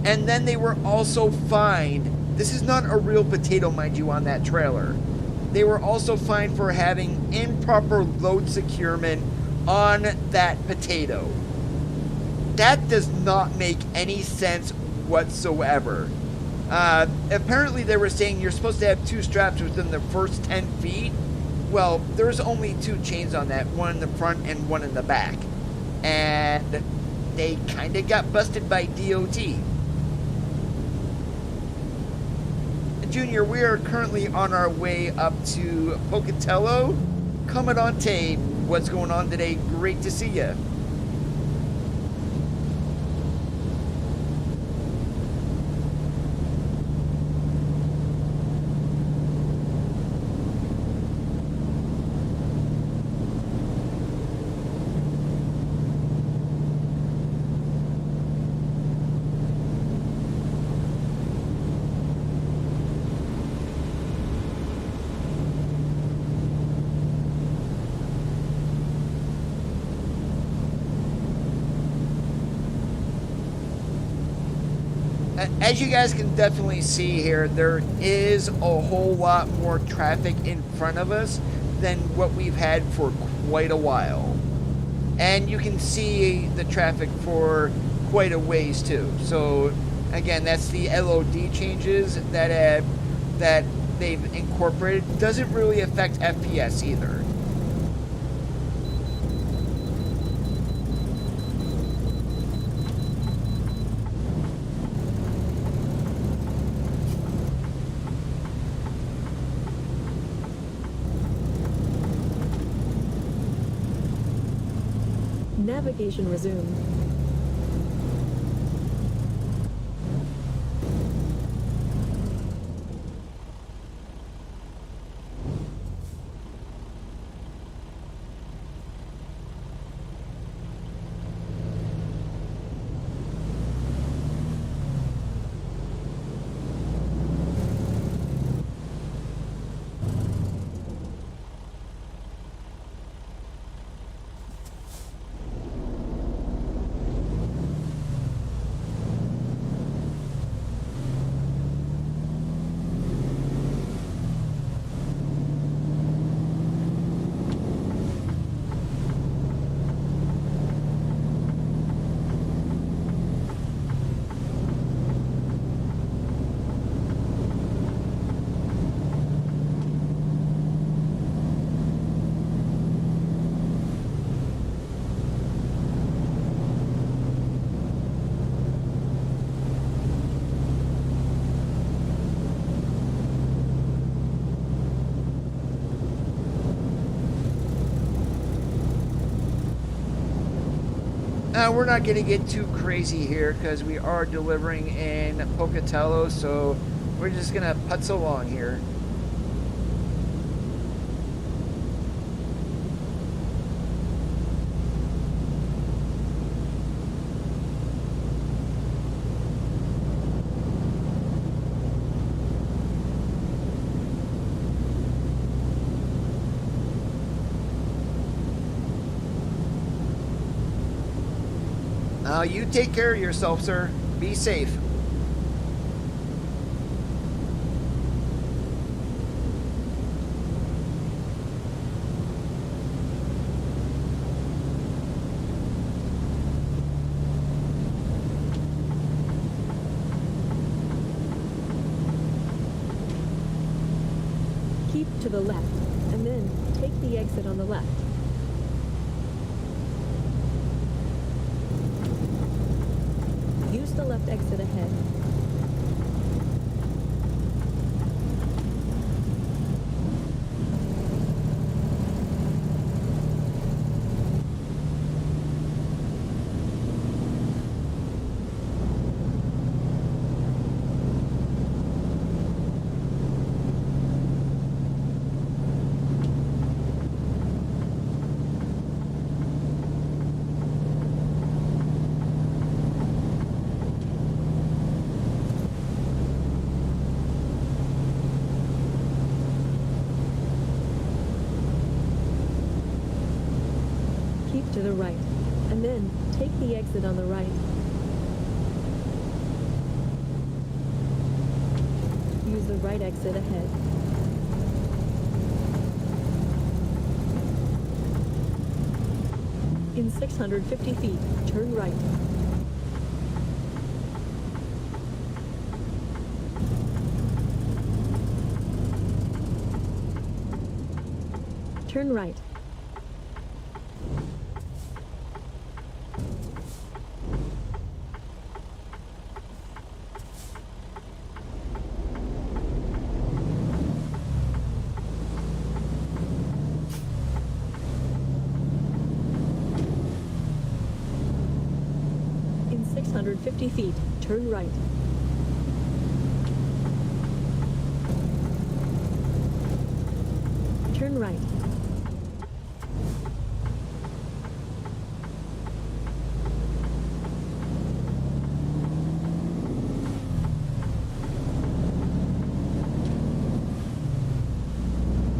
and then they were also fined. This is not a real potato, mind you, on that trailer. They were also fined for having improper load securement on that potato. That does not make any sense whatsoever. Apparently they were saying you're supposed to have 2 straps within the first 10 feet. Well, there's only 2 chains on that, one in the front and one in the back. And they kind of got busted by DOT. Junior, we are currently on our way up to Pocatello. Commandante, what's going on today? Great to see you. as you guys can definitely see here, there is a whole lot more traffic in front of us than what we've had for quite a while. And you can see the traffic for quite a ways too. So again, that's the LOD changes that they've incorporated. Doesn't really affect FPS either. Navigation resumed. We're not going to get too crazy here because we are delivering in Pocatello, so we're just going to putz along here. You take care of yourself, sir. Be safe. Keep to the left, and then take the exit on the left. Use the left exit ahead. To the right, and then take the exit on the right. Use the right exit ahead. In 650 feet, turn right. Turn right. In 650 feet, turn right. Turn right.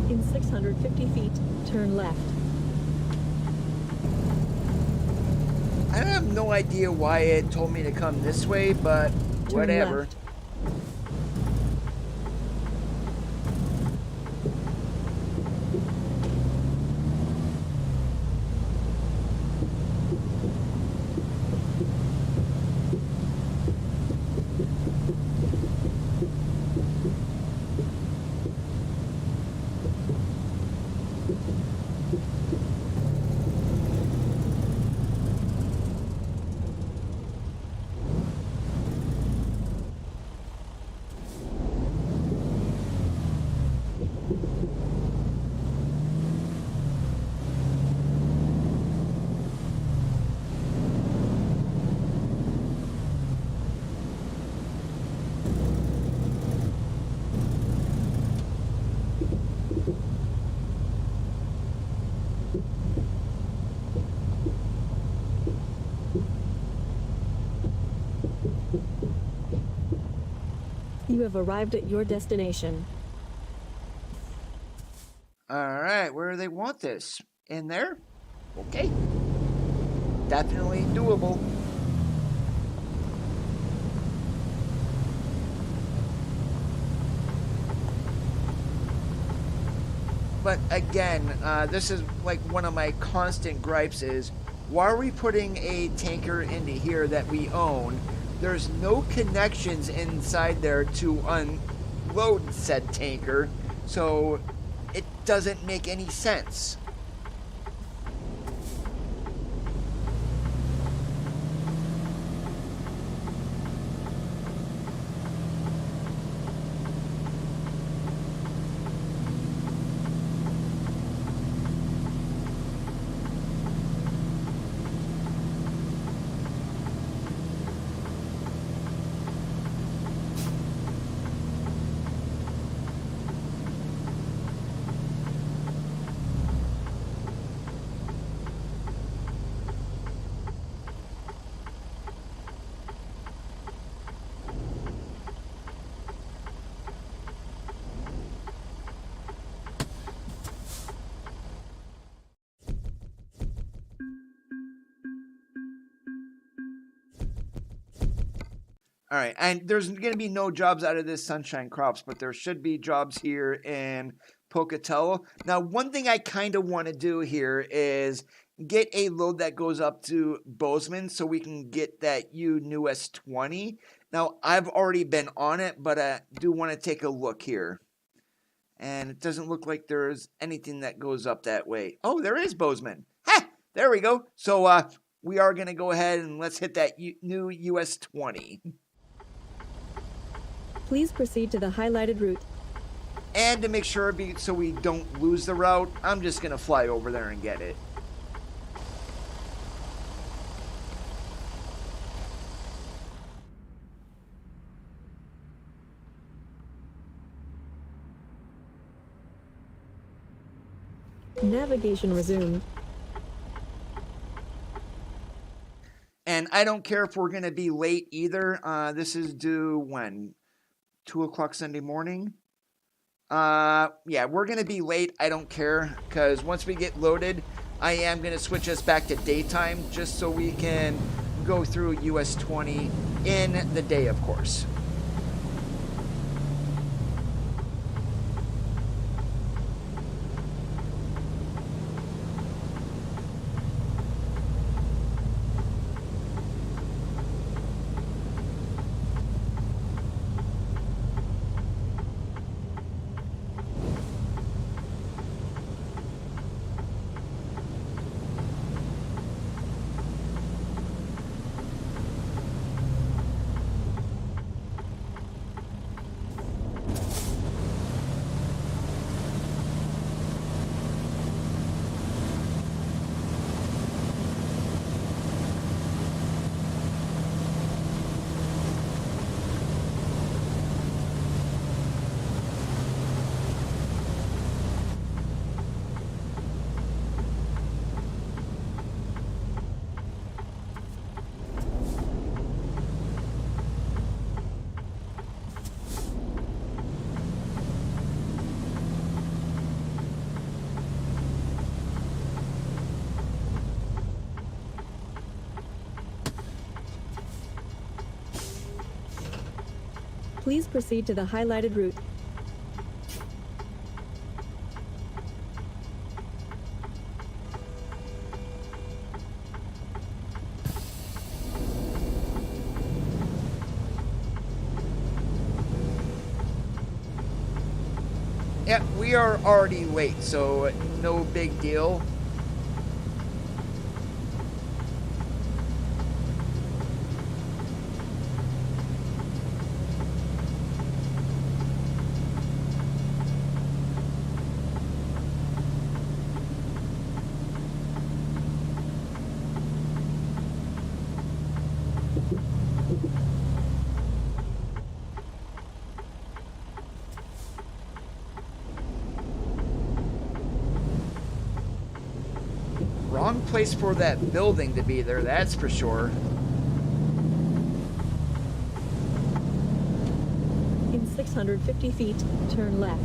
In 650 feet, turn left. I have no idea why it told me to come this way, but Turn whatever. left. You have arrived at your destination. All right, where do they want this? In there? Okay. Definitely doable. But again, this is like one of my constant gripes is, why are we putting a tanker into here that we own? There's no connections inside there to unload said tanker, so it doesn't make any sense. All right, and there's going to be no jobs out of this Sunshine Crops, but there should be jobs here in Pocatello. Now, one thing I kind of want to do here is get a load that goes up to Bozeman so we can get that U-US 20. Now, I've already been on it, but I do want to take a look here. And it doesn't look like there's anything that goes up that way. Oh, there is Bozeman. Ha! There we go. So we are going to go ahead and let's hit that new US 20. Please proceed to the highlighted route. And to make sure so we don't lose the route, I'm just going to fly over there and get it. Navigation resumed. And I don't care if we're going to be late either. This is due when? 2 o'clock Sunday morning? Yeah, we're going to be late. I don't care, because once we get loaded, I am going to switch us back to daytime just so we can go through US 20 in the day, of course. Please proceed to the highlighted route. Yeah, we are already late, so no big deal. Wrong place for that building to be there, that's for sure. In 650 feet, turn left.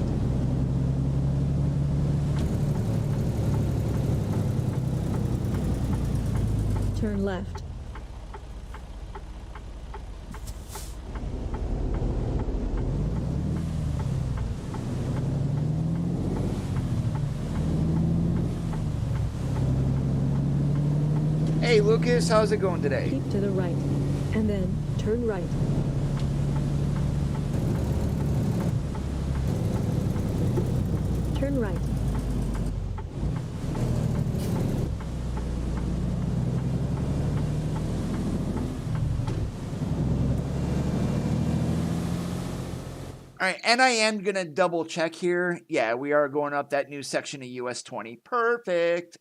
Turn left. Hey Lucas, how's it going today? Keep to the right, and then turn right. Turn right. All right, and I am going to double check here. Yeah, we are going up that new section of US 20. Perfect.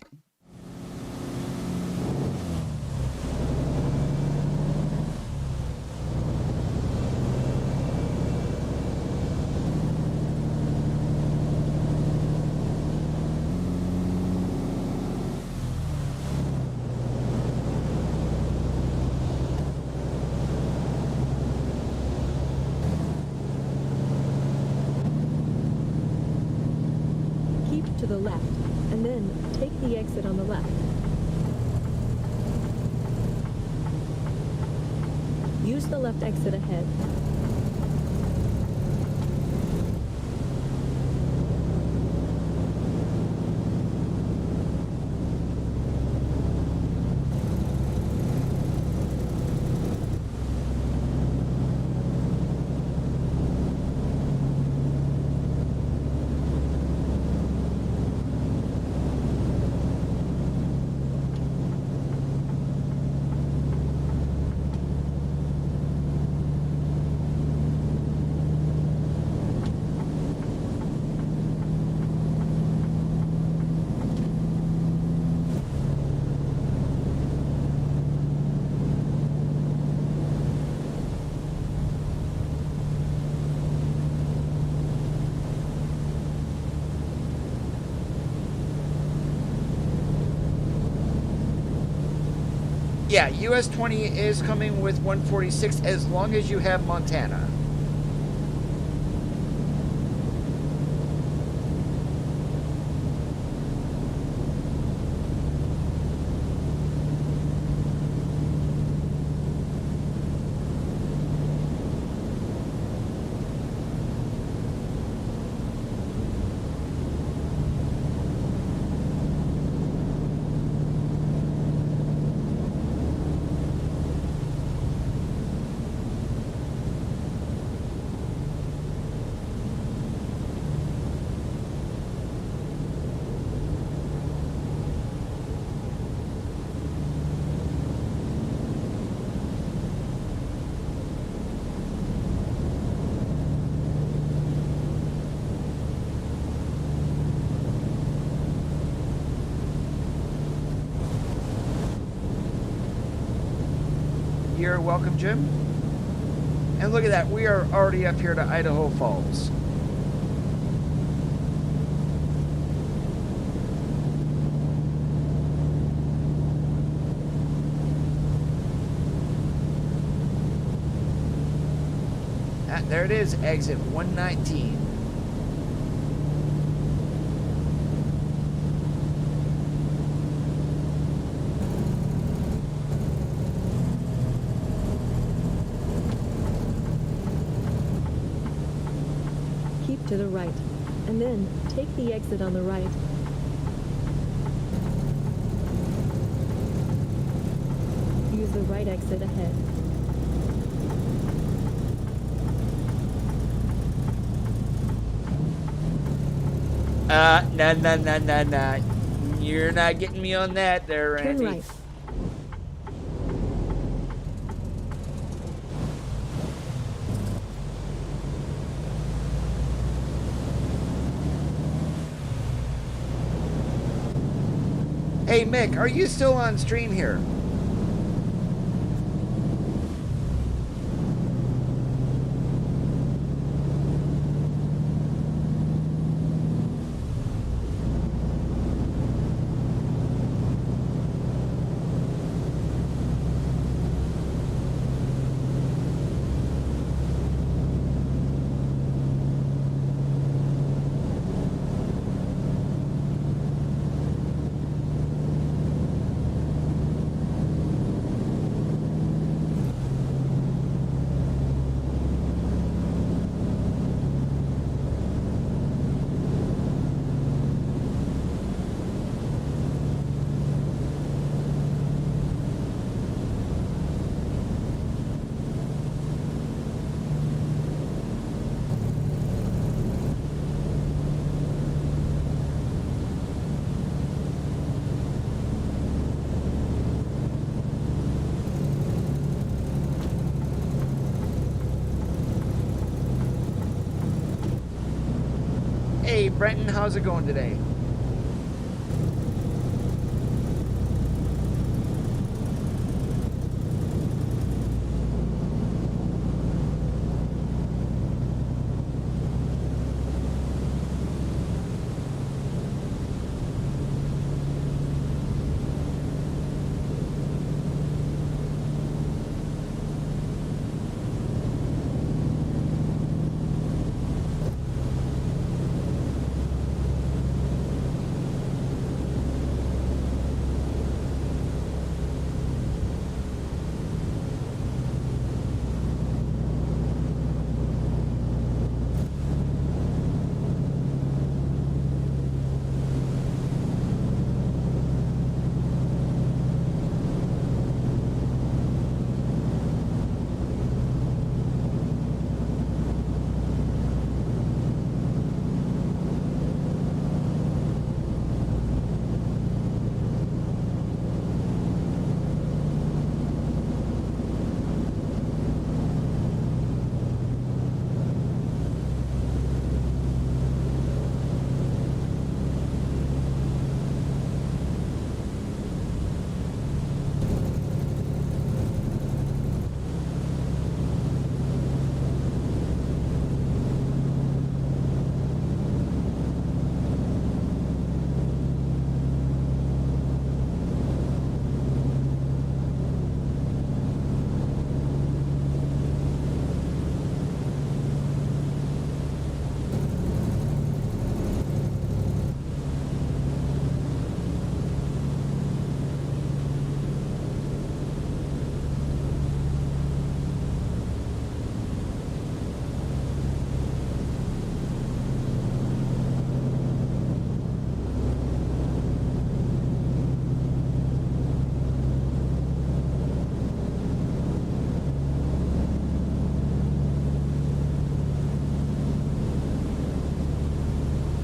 To the left, and then take the exit on the left. Use the left exit ahead. Yeah, US 20 is coming with 146 as long as you have Montana. You're welcome, Jim. And look at that, we are already up here to Idaho Falls. There it is, exit 119. to the right, and then take the exit on the right. Use the right exit ahead. Nah. You're not getting me on that there, Turn Randy. right. Hey, Mick, are you still on stream here? Hey, Brenton, how's it going today?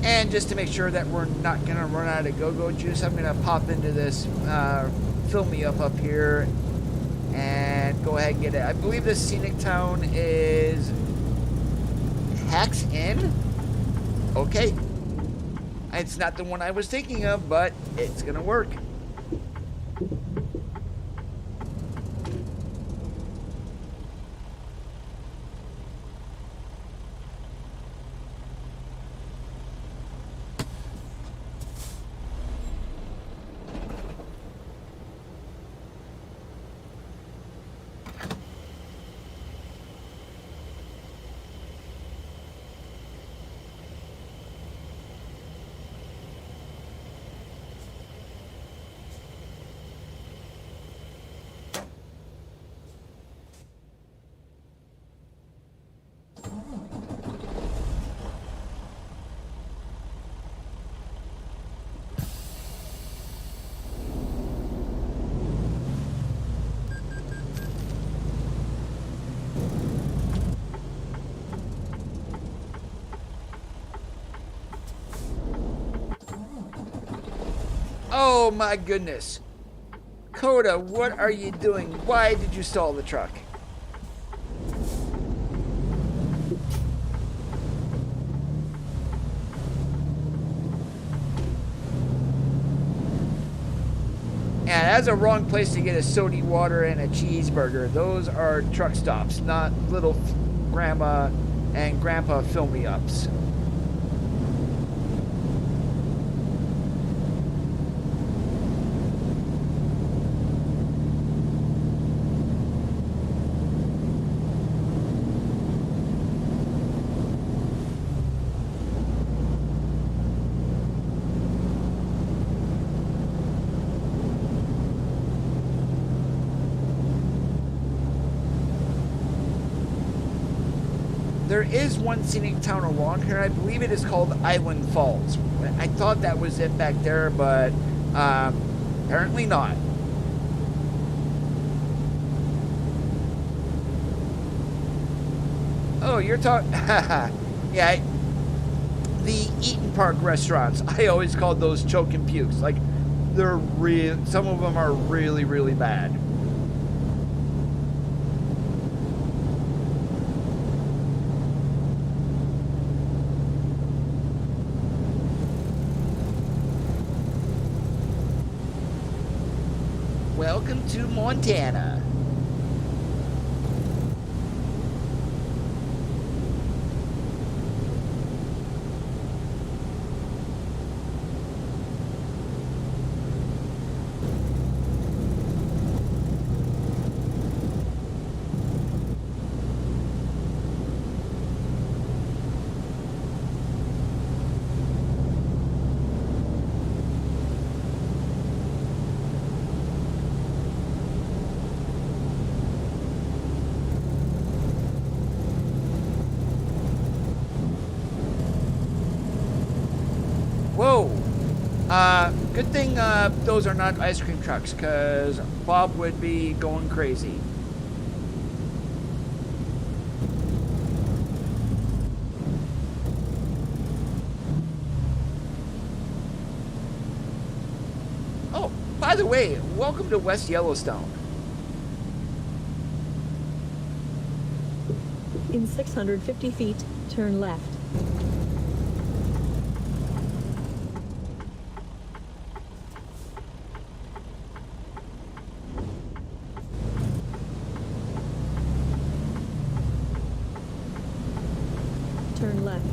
And just to make sure that we're not going to run out of go-go juice, I'm going to pop into this Fill Me Up here and go ahead and get it. I believe this Scenic Town is Hacks Inn. Okay. It's not the one I was thinking of, but it's going to work. Oh my goodness. Coda, what are you doing? Why did you stall the truck? Yeah, that's a wrong place to get a sody water and a cheeseburger. Those are truck stops, not little grandma and grandpa fill-me-ups. There is one scenic town along here. I believe it is called Island Falls. I thought that was it back there, but apparently not. Oh, you're talking... yeah, the Eaton Park restaurants. I always called those choke and pukes. Like, they're real... Some of them are really, really bad. Welcome to Montana. Whoa. Good thing those are not ice cream trucks, because Bob would be going crazy. Oh, by the way, welcome to West Yellowstone. In 650 feet, turn left. Turn left.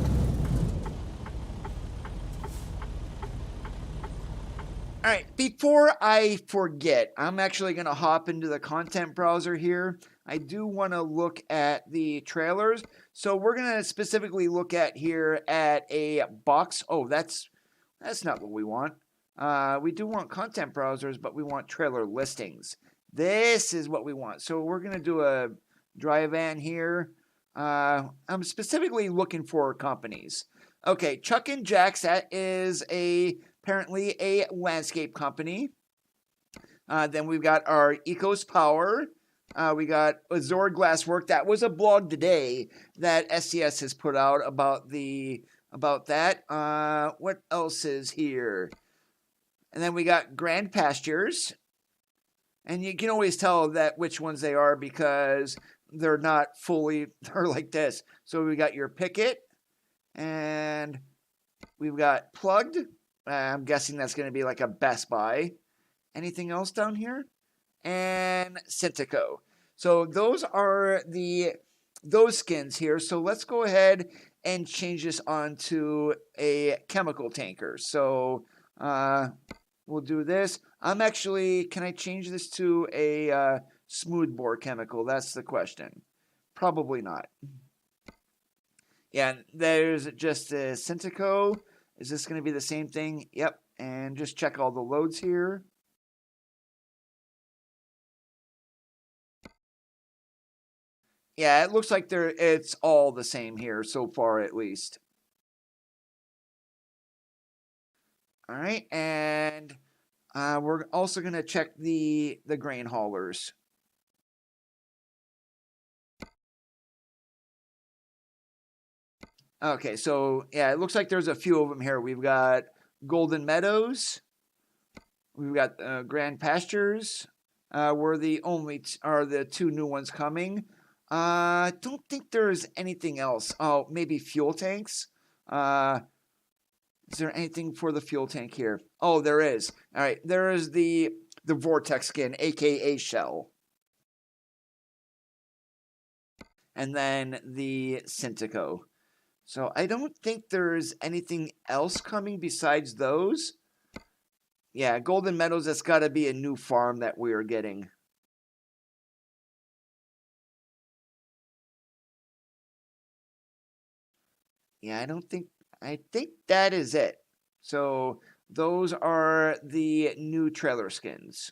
All right, before I forget, I'm actually going to hop into the content browser here. I do want to look at the trailers. So we're going to specifically look at here at a box. Oh, that's not what we want. We do want content browsers, but we want trailer listings. This is what we want. So we're going to do a dry van here. I'm specifically looking for companies. Okay, Chuck and Jack's, that is apparently a landscape company. Then we've got our Ecos Power. We got Azure Glasswork. That was a blog today that SCS has put out about that. What else is here? And then we got Grand Pastures. And you can always tell that which ones they are because they're not fully, they're like this. So we got your Picket, and we've got Plugged. I'm guessing that's going to be like a Best Buy. Anything else down here? And Cintico. So those are those skins here. So let's go ahead and change this onto a chemical tanker. So we'll do this. Can I change this to a smoothbore chemical? That's the question. Probably not. Yeah, there's just a Cintico. Is this going to be the same thing? Yep. And just check all the loads here. Yeah, it looks like it's all the same here so far, at least. All right, and we're also going to check the grain haulers. Okay, so yeah, it looks like there's a few of them here. We've got Golden Meadows, We've got Grand Pastures. Were the only are the two new ones coming. I don't think there's anything else. Oh, maybe fuel tanks. Is there anything for the fuel tank here? Oh, there is. All right, there is the Vortex skin, aka Shell, and then the Cintico. So I don't think there's anything else coming besides those. Yeah, Golden Meadows, that's got to be a new farm that we are getting. Yeah, I think that is it. So those are the new trailer skins.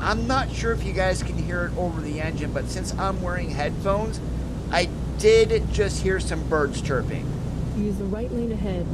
I'm not sure if you guys can hear it over the engine, but since I'm wearing headphones, I did just hear some birds chirping. Use the right lane ahead.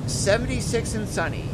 '76 and sunny.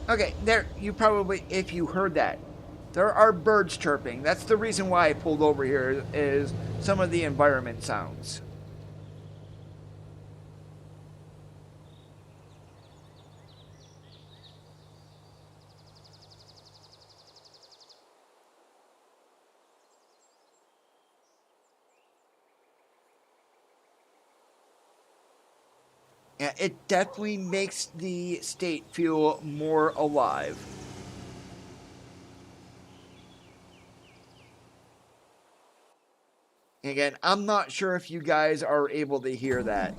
Okay, there, you probably, if you heard that, there are birds chirping. That's the reason why I pulled over here, is some of the environment sounds. Yeah, it definitely makes the state feel more alive. Again, I'm not sure if you guys are able to hear that.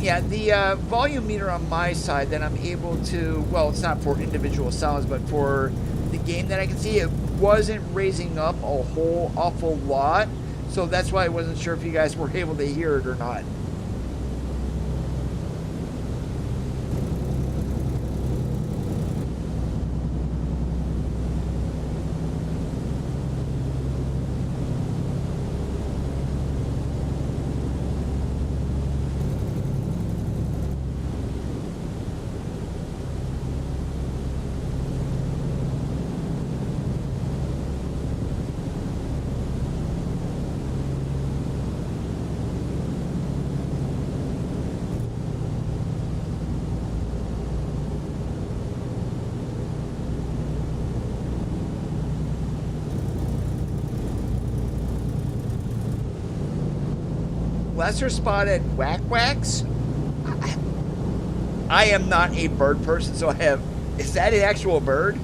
Yeah, the volume meter on my side that I'm able to, well, it's not for individual sounds, but for the game that I can see, it wasn't raising up a whole awful lot. So that's why I wasn't sure if you guys were able to hear it or not. Lesser spotted whack-whacks? I am not a bird person, so I have... Is that an actual bird?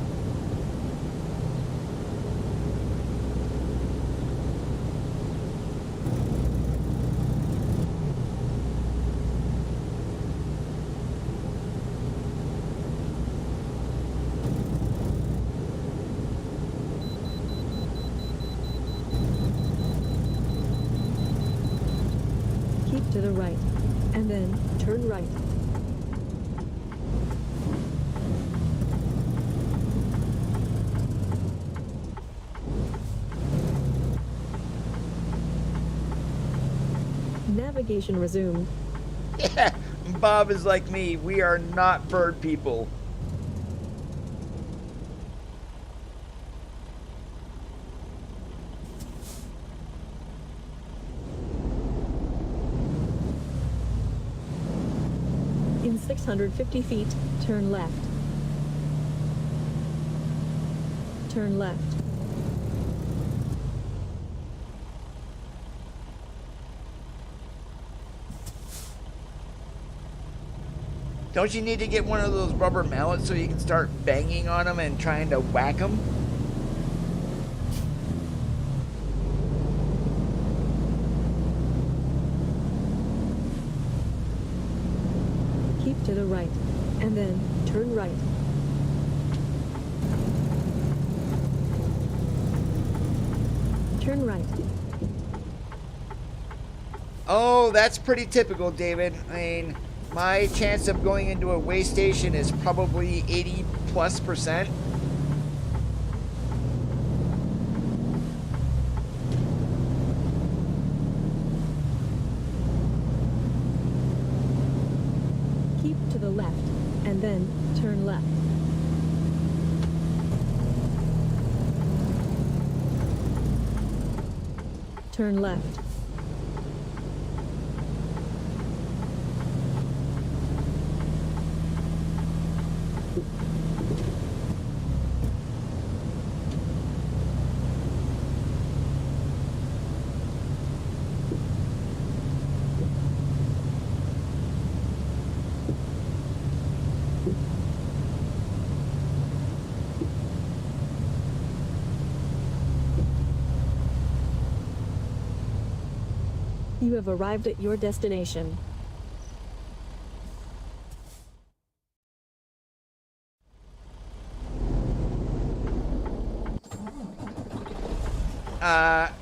To the right, and then turn right. Navigation resumed. Yeah, Bob is like me. We are not bird people. In 650 feet, turn left. Turn left. Don't you need to get one of those rubber mallets so you can start banging on them and trying to whack them? Keep to the right, and then turn right. Turn right. Oh, that's pretty typical, David. I mean, my chance of going into a way station is probably 80+%. Keep to the left, and then turn left. Turn left. You have arrived at your destination.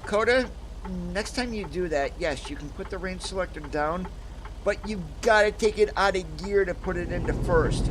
Coda, next time you do that, yes, you can put the range selector down, but you've got to take it out of gear to put it into first.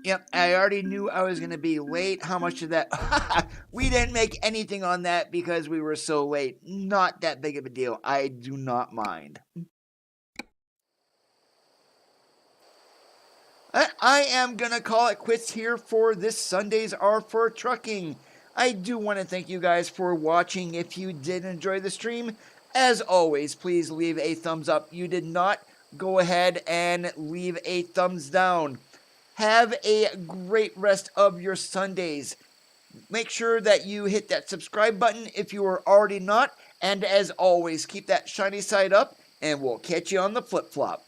Yep, I already knew I was going to be late. How much of that? We didn't make anything on that because we were so late. Not that big of a deal. I do not mind. I am going to call it quits here for this Sunday's R for Trucking. I do want to thank you guys for watching. If you did enjoy the stream, as always, please leave a thumbs up. You did not, go ahead and leave a thumbs down. Have a great rest of your Sundays. Make sure that you hit that subscribe button if you are already not. And as always, keep that shiny side up, and we'll catch you on the flip-flop.